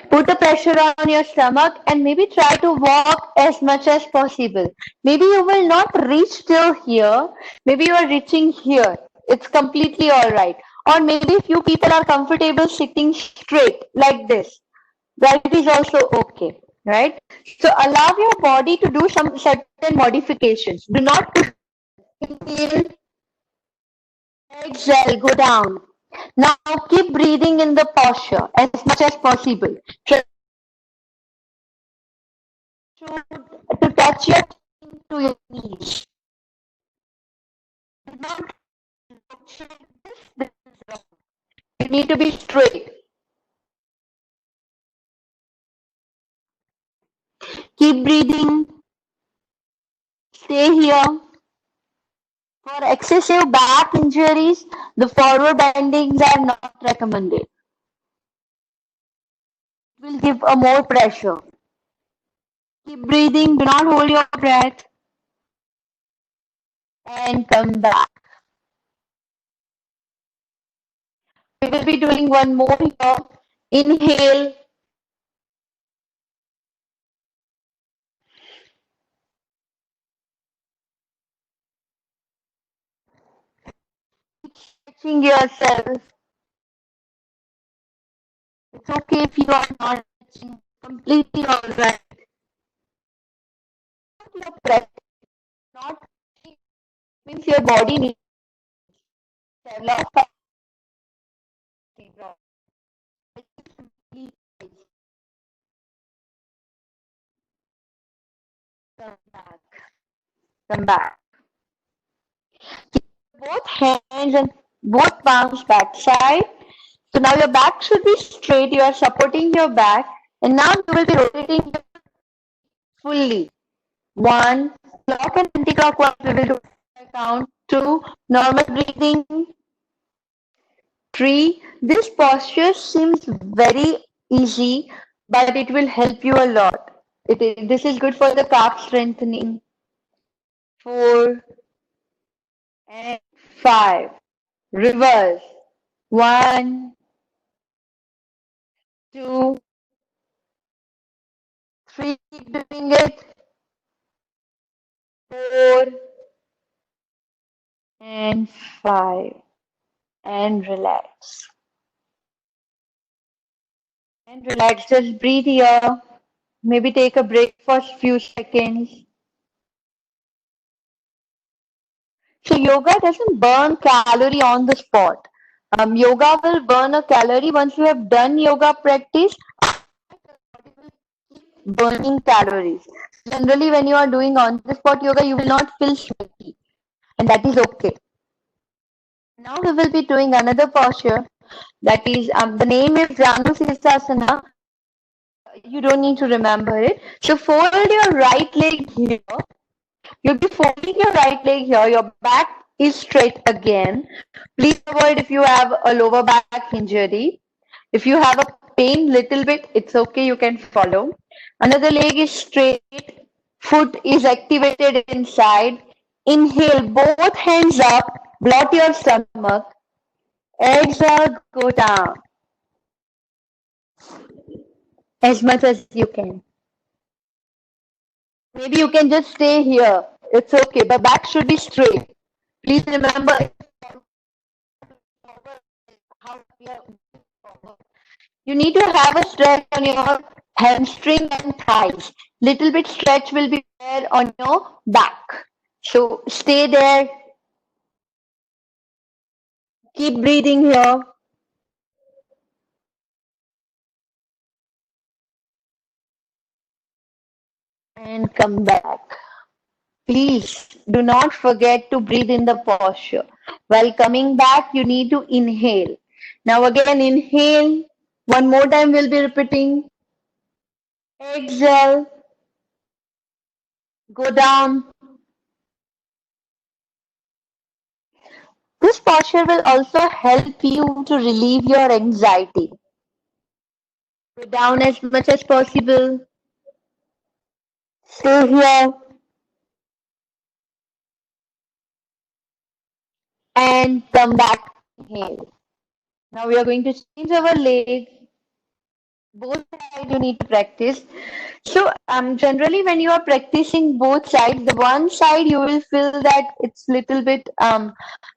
put the pressure on your stomach and maybe try to walk as much as possible. Maybe you will not reach till here. Maybe you are reaching here. It's completely all right. Or maybe few people are comfortable sitting straight like this. That is also okay, right? So allow your body to do some certain modifications. Do not inhale, exhale, go down. Now keep breathing in the posture as much as possible. Try to touch your chin to your knees. You need to be straight. Keep breathing. Stay here. For excessive back injuries, the forward bendings are not recommended. It will give a more pressure. Keep breathing. Do not hold your breath. And come back. We will be doing one more here. Inhale. Stretching yourself. It's okay if you are not stretching. Completely all right. Your breath not means your body needs develop. Come back. Come back. Keep both hands and both palms backside. So now your back should be straight. You are supporting your back, and now you will be rotating fully. 1, clock and anti-clockwise. We will do count. 2, normal breathing. 3, this posture seems very easy, but it will help you a lot. This is good for the calf strengthening. 4 and 5. Reverse. 1, 2, 3. Keep doing it. 4, and 5. And relax. And relax. Just breathe here. Maybe take a break for a few seconds. So yoga doesn't burn calorie on the spot. Yoga will burn a calorie once you have done yoga practice, burning calories. Generally, when you are doing on the spot yoga, you will not feel sweaty, and that is okay. Now we will be doing another posture. That is, the name is Janu Sirsasana. You don't need to remember it. So fold your right leg here. You'll be folding your right leg here. Your back is straight again. Please avoid if you have a lower back injury. If you have a pain little bit, it's okay. You can follow. Another leg is straight. Foot is activated inside. Inhale, both hands up. Blot your stomach. Exhale, go down as much as you can. Maybe you can just stay here. It's okay, but back should be straight. Please remember you need to have a stretch on your hamstring and thighs. Little bit stretch will be there on your back. So stay there. Keep breathing here. And come back. Please do not forget to breathe in the posture. While coming back, you need to inhale. Now again, inhale. One more time, we'll be repeating. Exhale. Go down. This posture will also help you to relieve your anxiety. Go down as much as possible. Stay here. And come back. Inhale. Now we are going to change our leg. Both sides you need to practice. So generally when you are practicing both sides, the one side you will feel that it's little bit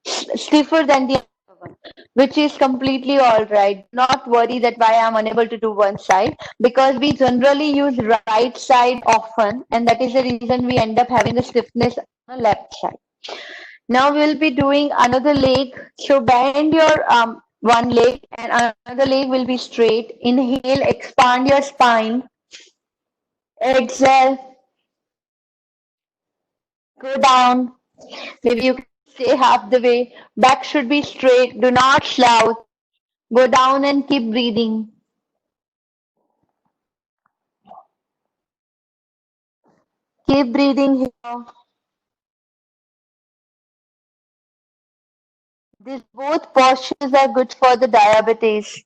stiffer than the other one, which is completely all right. Not worry that why I'm unable to do one side, because we generally use right side often, and that is the reason we end up having the stiffness on the left side. Now we'll be doing another leg. So bend your one leg and another leg will be straight. Inhale, expand your spine. Exhale, go down. Maybe you can stay half the way. Back should be straight. Do not slouch. Go down and keep breathing. Keep breathing here. These both postures are good for the diabetes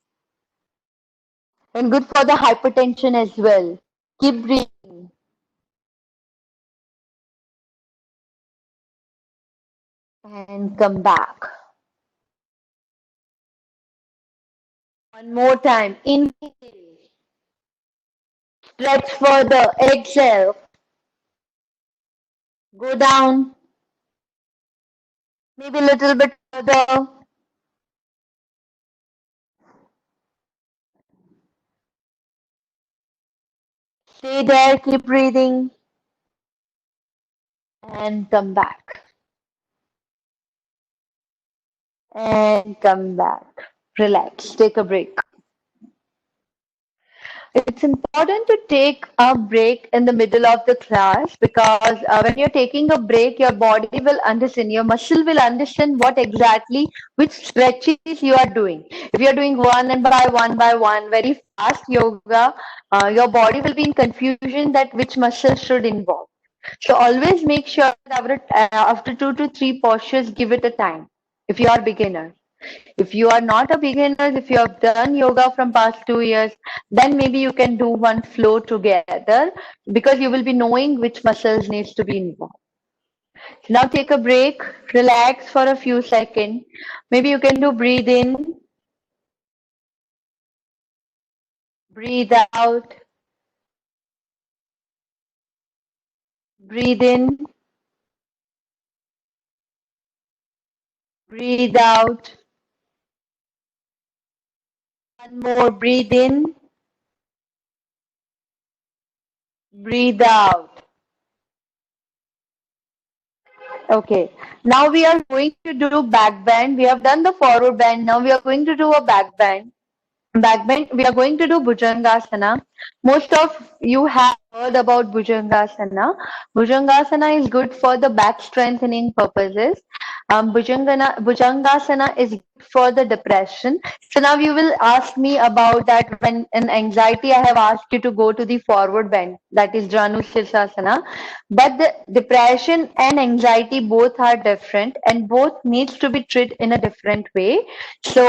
and good for the hypertension as well. Keep breathing. And come back. One more time. Inhale. Stretch further. Exhale. Go down. Maybe a little bit further. Stay there. Keep breathing. And come back. And come back. Relax. Take a break. It's important to take a break in the middle of the class, because when you're taking a break, your body will understand, your muscle will understand what exactly, which stretches you are doing. If you're doing one by one, very fast yoga, your body will be in confusion that which muscle should involve. So always make sure that after 2 to 3 postures, give it a time if you are beginner. If you are not a beginner, if you have done yoga from past 2 years, then maybe you can do one flow together, because you will be knowing which muscles needs to be involved. Now take a break, relax for a few seconds. Maybe you can do breathe in, breathe out, breathe in, Breathe out. One more. Breathe in. Breathe out. Okay. Now we are going to do back bend. We have done the forward bend. Now we are going to do a back bend. Back bend, we are going to do Bhujangasana. Most of you have heard about Bhujangasana. Bhujangasana is good for the back strengthening purposes. Bhujangasana is good for the depression. So now you will ask me about that when in anxiety I have asked you to go to the forward bend, that is Janu Sirsasana. But the depression and anxiety both are different and both needs to be treated in a different way. So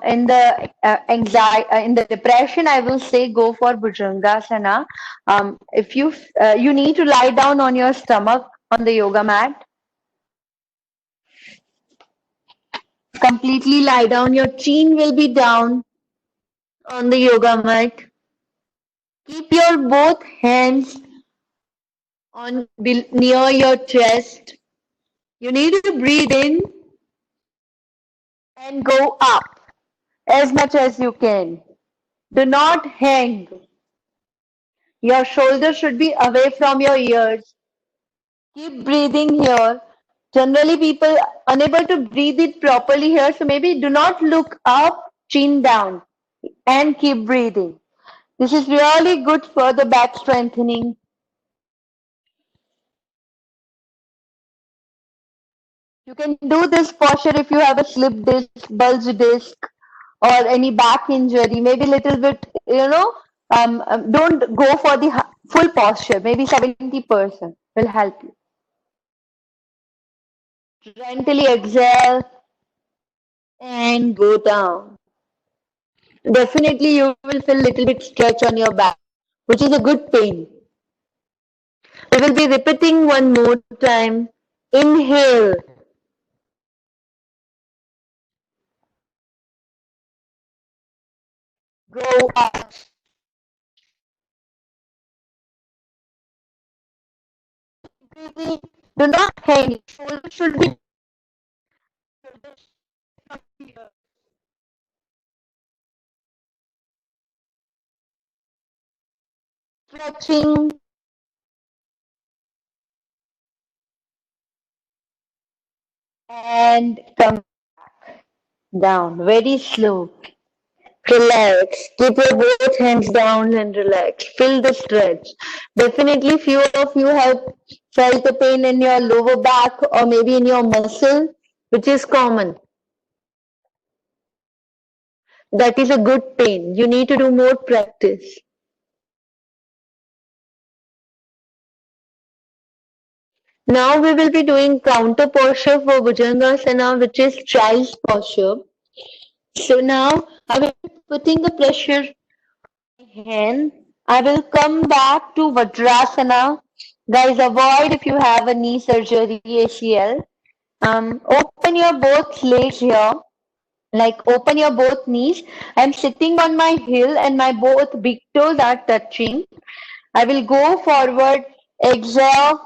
in the anxiety, in the depression, I will say go for Bhujangasana. If you need to lie down on your stomach on the yoga mat, completely lie down. Your chin will be down on the yoga mat. Keep your both hands on near your chest. You need to breathe in and go up as much as you can. Do not hang. Your shoulders should be away from your ears. Keep breathing here. Generally, people unable to breathe it properly here, so maybe do not look up, chin down, and keep breathing. This is really good for the back strengthening. You can do this posture if you have a slip disc, bulge disc, or any back injury. Maybe little bit, don't go for the full posture. Maybe 70% will help you. Gently exhale and go down. Definitely you will feel little bit stretch on your back, which is a good pain. We will be repeating one more time. Inhale. Go up. Breathing. Do not hang. Shoulder should be stretching and come down. Very slow. Relax. Keep your both hands down and relax. Feel the stretch. Definitely few of you have felt the pain in your lower back or maybe in your muscle, which is common. That is a good pain. You need to do more practice. Now we will be doing counter posture for Bhujangasana, which is child's posture. So now I will be putting the pressure on my hand. I will come back to Vajrasana. Guys, avoid if you have a knee surgery, ACL. Open your both legs here. Like open your both knees. I'm sitting on my heel and my both big toes are touching. I will go forward, exhale,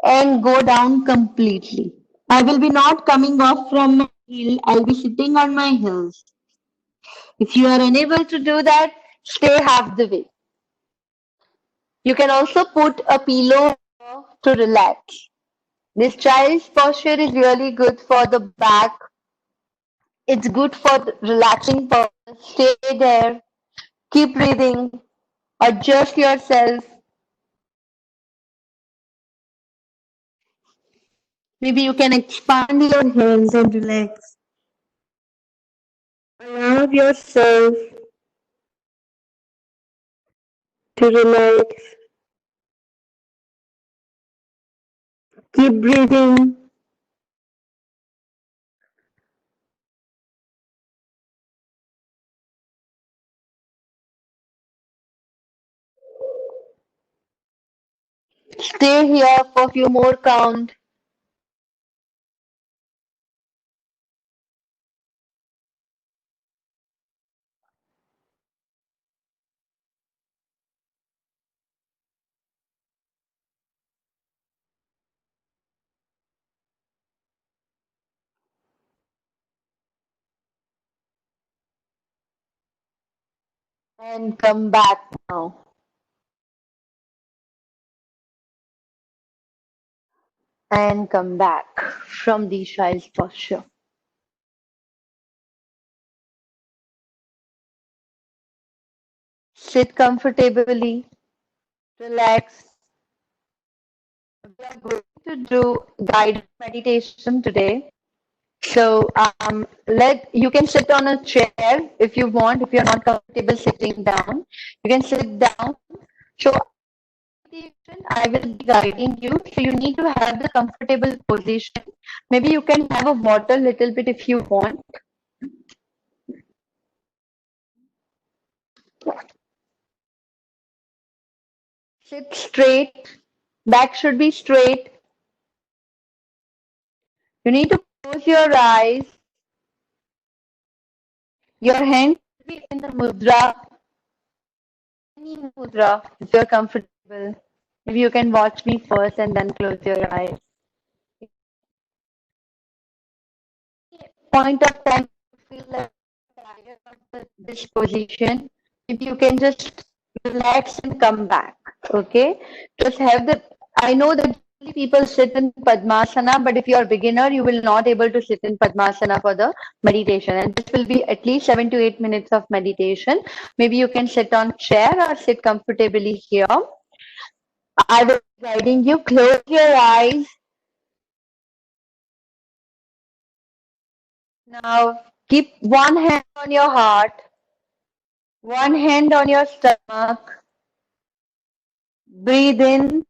and go down completely. I will be not coming off from my heel. I'll be sitting on my heels. If you are unable to do that, stay half the way. You can also put a pillow to relax. This child's posture is really good for the back. It's good for the relaxing purpose. Stay there. Keep breathing. Adjust yourself. Maybe you can expand your hands and relax. Allow yourself to relax. Keep breathing. Stay here for a few more count. And come back now. And come back from the child's posture. Sit comfortably, relax. We are going to do guided meditation today. So let you can sit on a chair if you want. If you're not comfortable sitting down, you can sit down. So meditation, I will be guiding you. So you need to have the comfortable position. Maybe you can have a water little bit if you want. Sit straight. Back should be straight. You need to close your eyes. Your hand should be in the mudra. Any mudra, if you're comfortable. If you can watch me first and then close your eyes. Point of time you feel like tired of this position, maybe you can just relax and come back. Okay, just have the. I know that usually people sit in Padmasana, but if you are beginner, you will not able to sit in Padmasana for the meditation, and this will be at least 7 to 8 minutes of meditation. Maybe you can sit on chair or sit comfortably here. I will be guiding you. Close your eyes. Now keep one hand on your heart, one hand on your stomach. Breathe in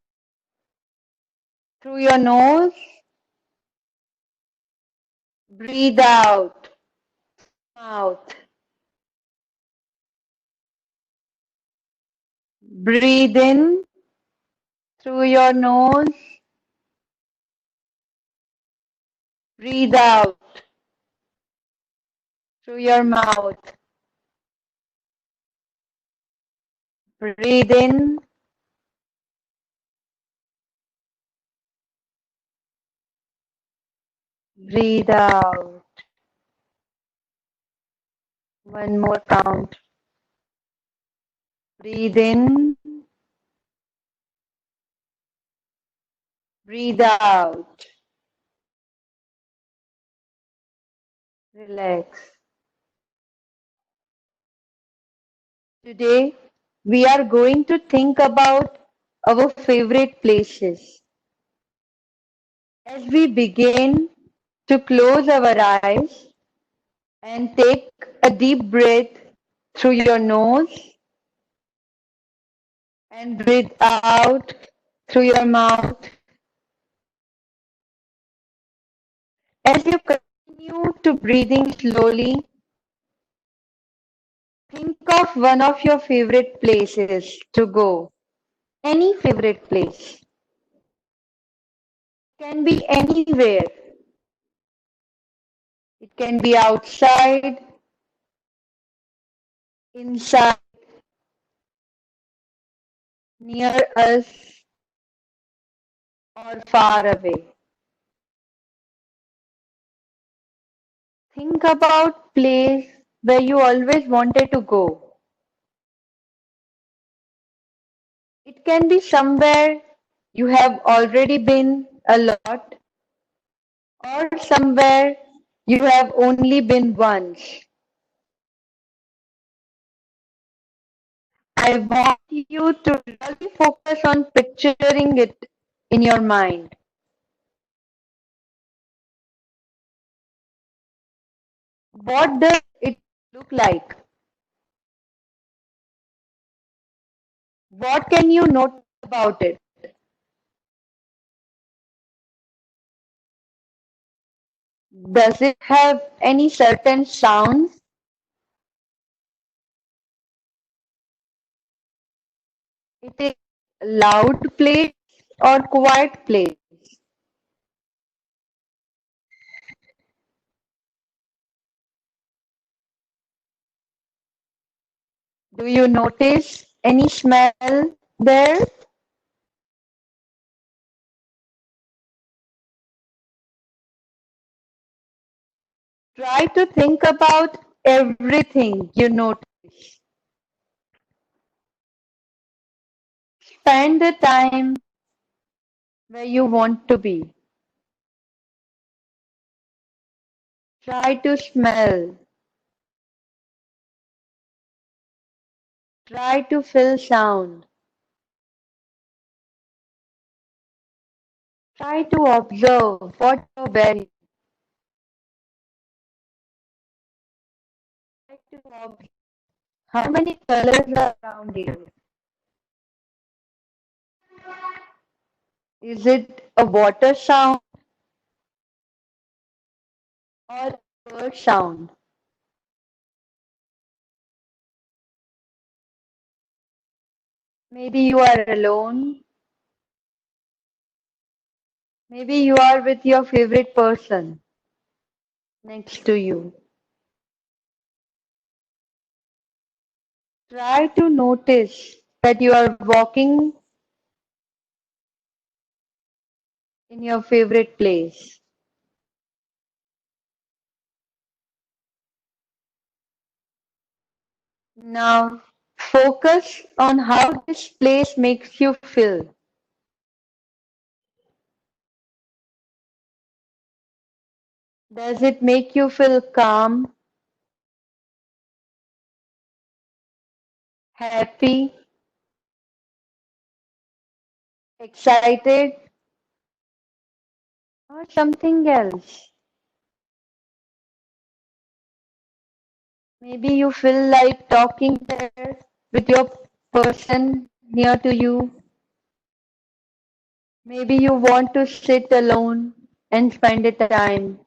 through your nose. Breathe out, mouth. Breathe in through your nose. Breathe out through your mouth. Breathe in. Breathe out. One more count. Breathe in. Breathe out. Relax. Today, we are going to think about our favorite places. As we begin to close our eyes and take a deep breath through your nose and breathe out through your mouth. As you continue to breathing slowly, think of one of your favorite places to go. Any favorite place. Can be anywhere. It can be outside, inside, near us, or far away. Think about place where you always wanted to go. It can be somewhere you have already been a lot, or somewhere you have only been once. I want you to really focus on picturing it in your mind. What does it look like? What can you note about it? Does it have any certain sounds? It is loud place or quiet place? Do you notice any smell there? Try to think about everything you notice. Spend the time where you want to be. Try to smell. Try to feel sound. Try to observe what you're wearing. Try to observe how many colors are around you. Is it a water sound or a bird sound? Maybe you are alone. Maybe you are with your favorite person next to you. Try to notice that you are walking in your favorite place. Now, focus on how this place makes you feel. Does it make you feel calm, happy, excited, or something else? Maybe you feel like talking there with your person near to you. Maybe you want to sit alone and spend the time.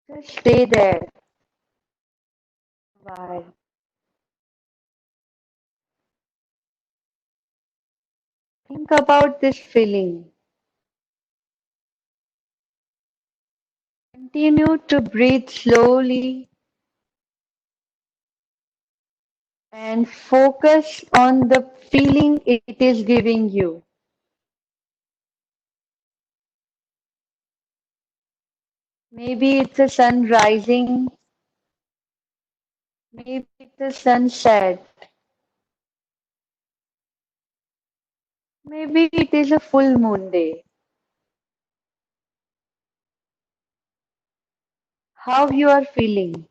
Just stay there. Why? Think about this feeling. Continue to breathe slowly and focus on the feeling it is giving you. Maybe it's a sun rising, maybe it's a sunset, maybe it is a full moon day. How you are feeling?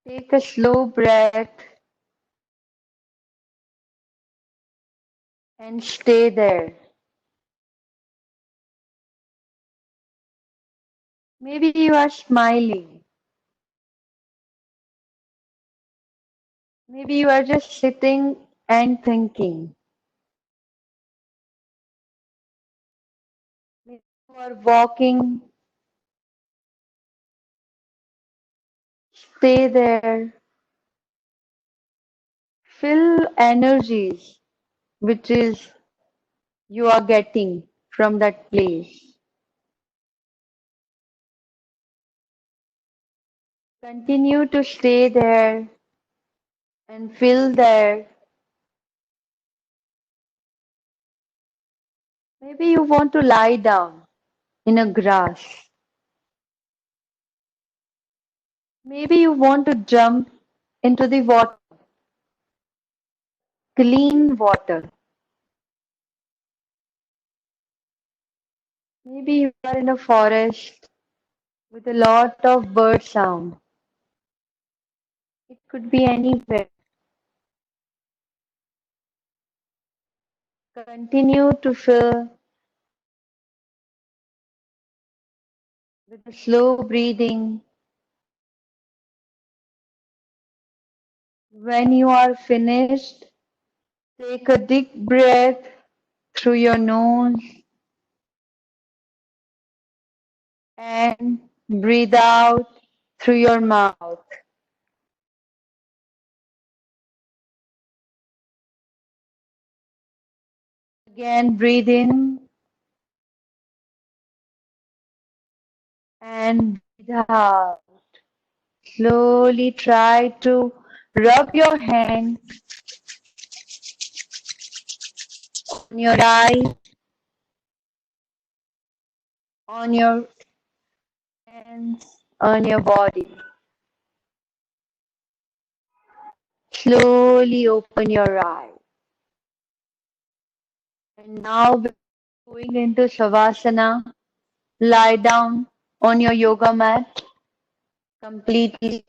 Take a slow breath and stay there. Maybe you are smiling. Maybe you are just sitting and thinking. Maybe you are walking. Stay there. Feel energies which is you are getting from that place. Continue to stay there and feel there. Maybe you want to lie down in a grass. Maybe you want to jump into the water, clean water. Maybe you are in a forest with a lot of bird sound. It could be anywhere. Continue to fill with a slow breathing. When you are finished, take a deep breath through your nose and breathe out through your mouth. Again, breathe in and breathe out. Slowly try to rub your hand on your eye, on your Hands on your body. Slowly open your eyes. And now we're going into Shavasana. Lie down on your yoga mat completely.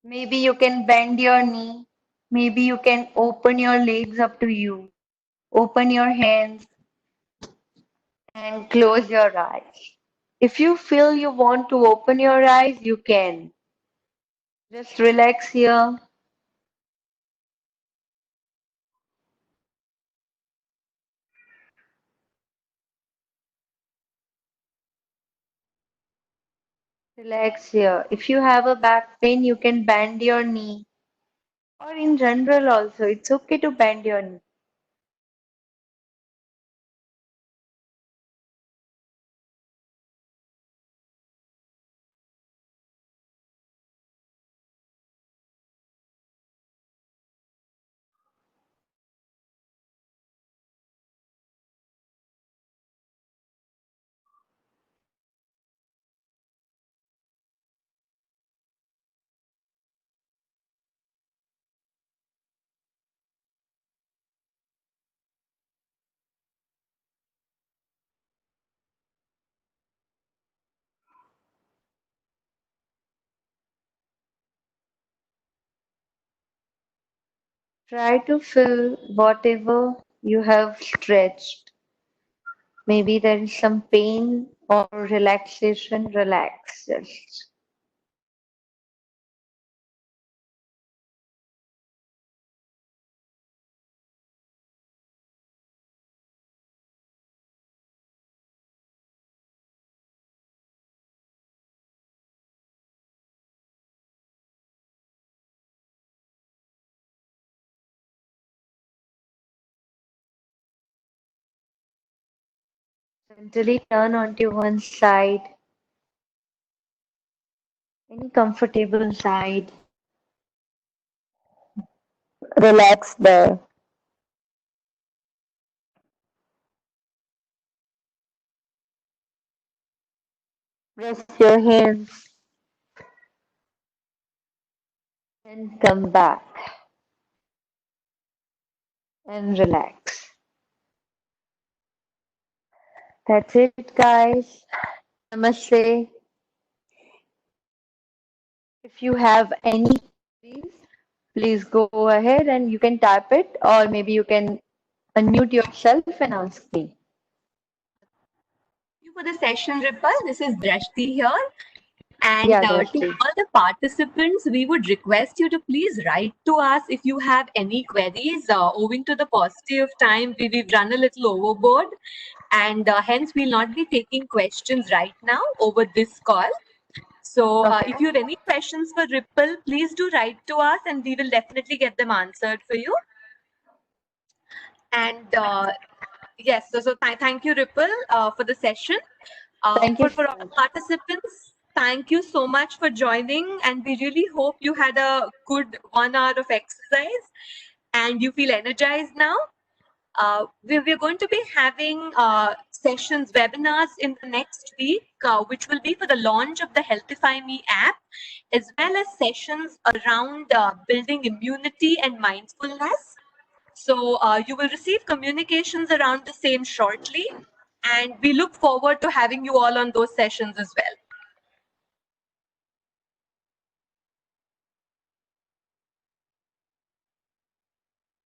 Maybe you can bend your knee. Maybe you can open your legs up to you. Open your hands and close your eyes. If you feel you want to open your eyes, you can. Just relax here. Relax here. If you have a back pain, you can bend your knee. Or in general also, it's okay to bend your knee. Try to feel whatever you have stretched. Maybe there is some pain or relaxation. Relax just. Gently turn onto one side, any comfortable side. Relax there. Rest your hands and come back and relax. That's it, guys. Namaste. If you have any queries, please go ahead and you can type it, or maybe you can unmute yourself and ask me. Thank you for the session, Ripple. This is Drashti here. And Yeah, to Drashti. all the participants, we would request you to please write to us if you have any queries. Owing to the paucity of time, we've run a little overboard, and hence we'll not be taking questions right now over this call. So if you have any questions for Ripple, please do write to us, and we will definitely get them answered for you. And yes, so thank you, Ripple, for the session. Thank you For so all the much. participants, thank you so much for joining, and we really hope you had a good 1 hour of exercise and you feel energized now. We're going to be having sessions, webinars in the next week, which will be for the launch of the Healthify Me app, as well as sessions around building immunity and mindfulness. So you will receive communications around the same shortly, and we look forward to having you all on those sessions as well.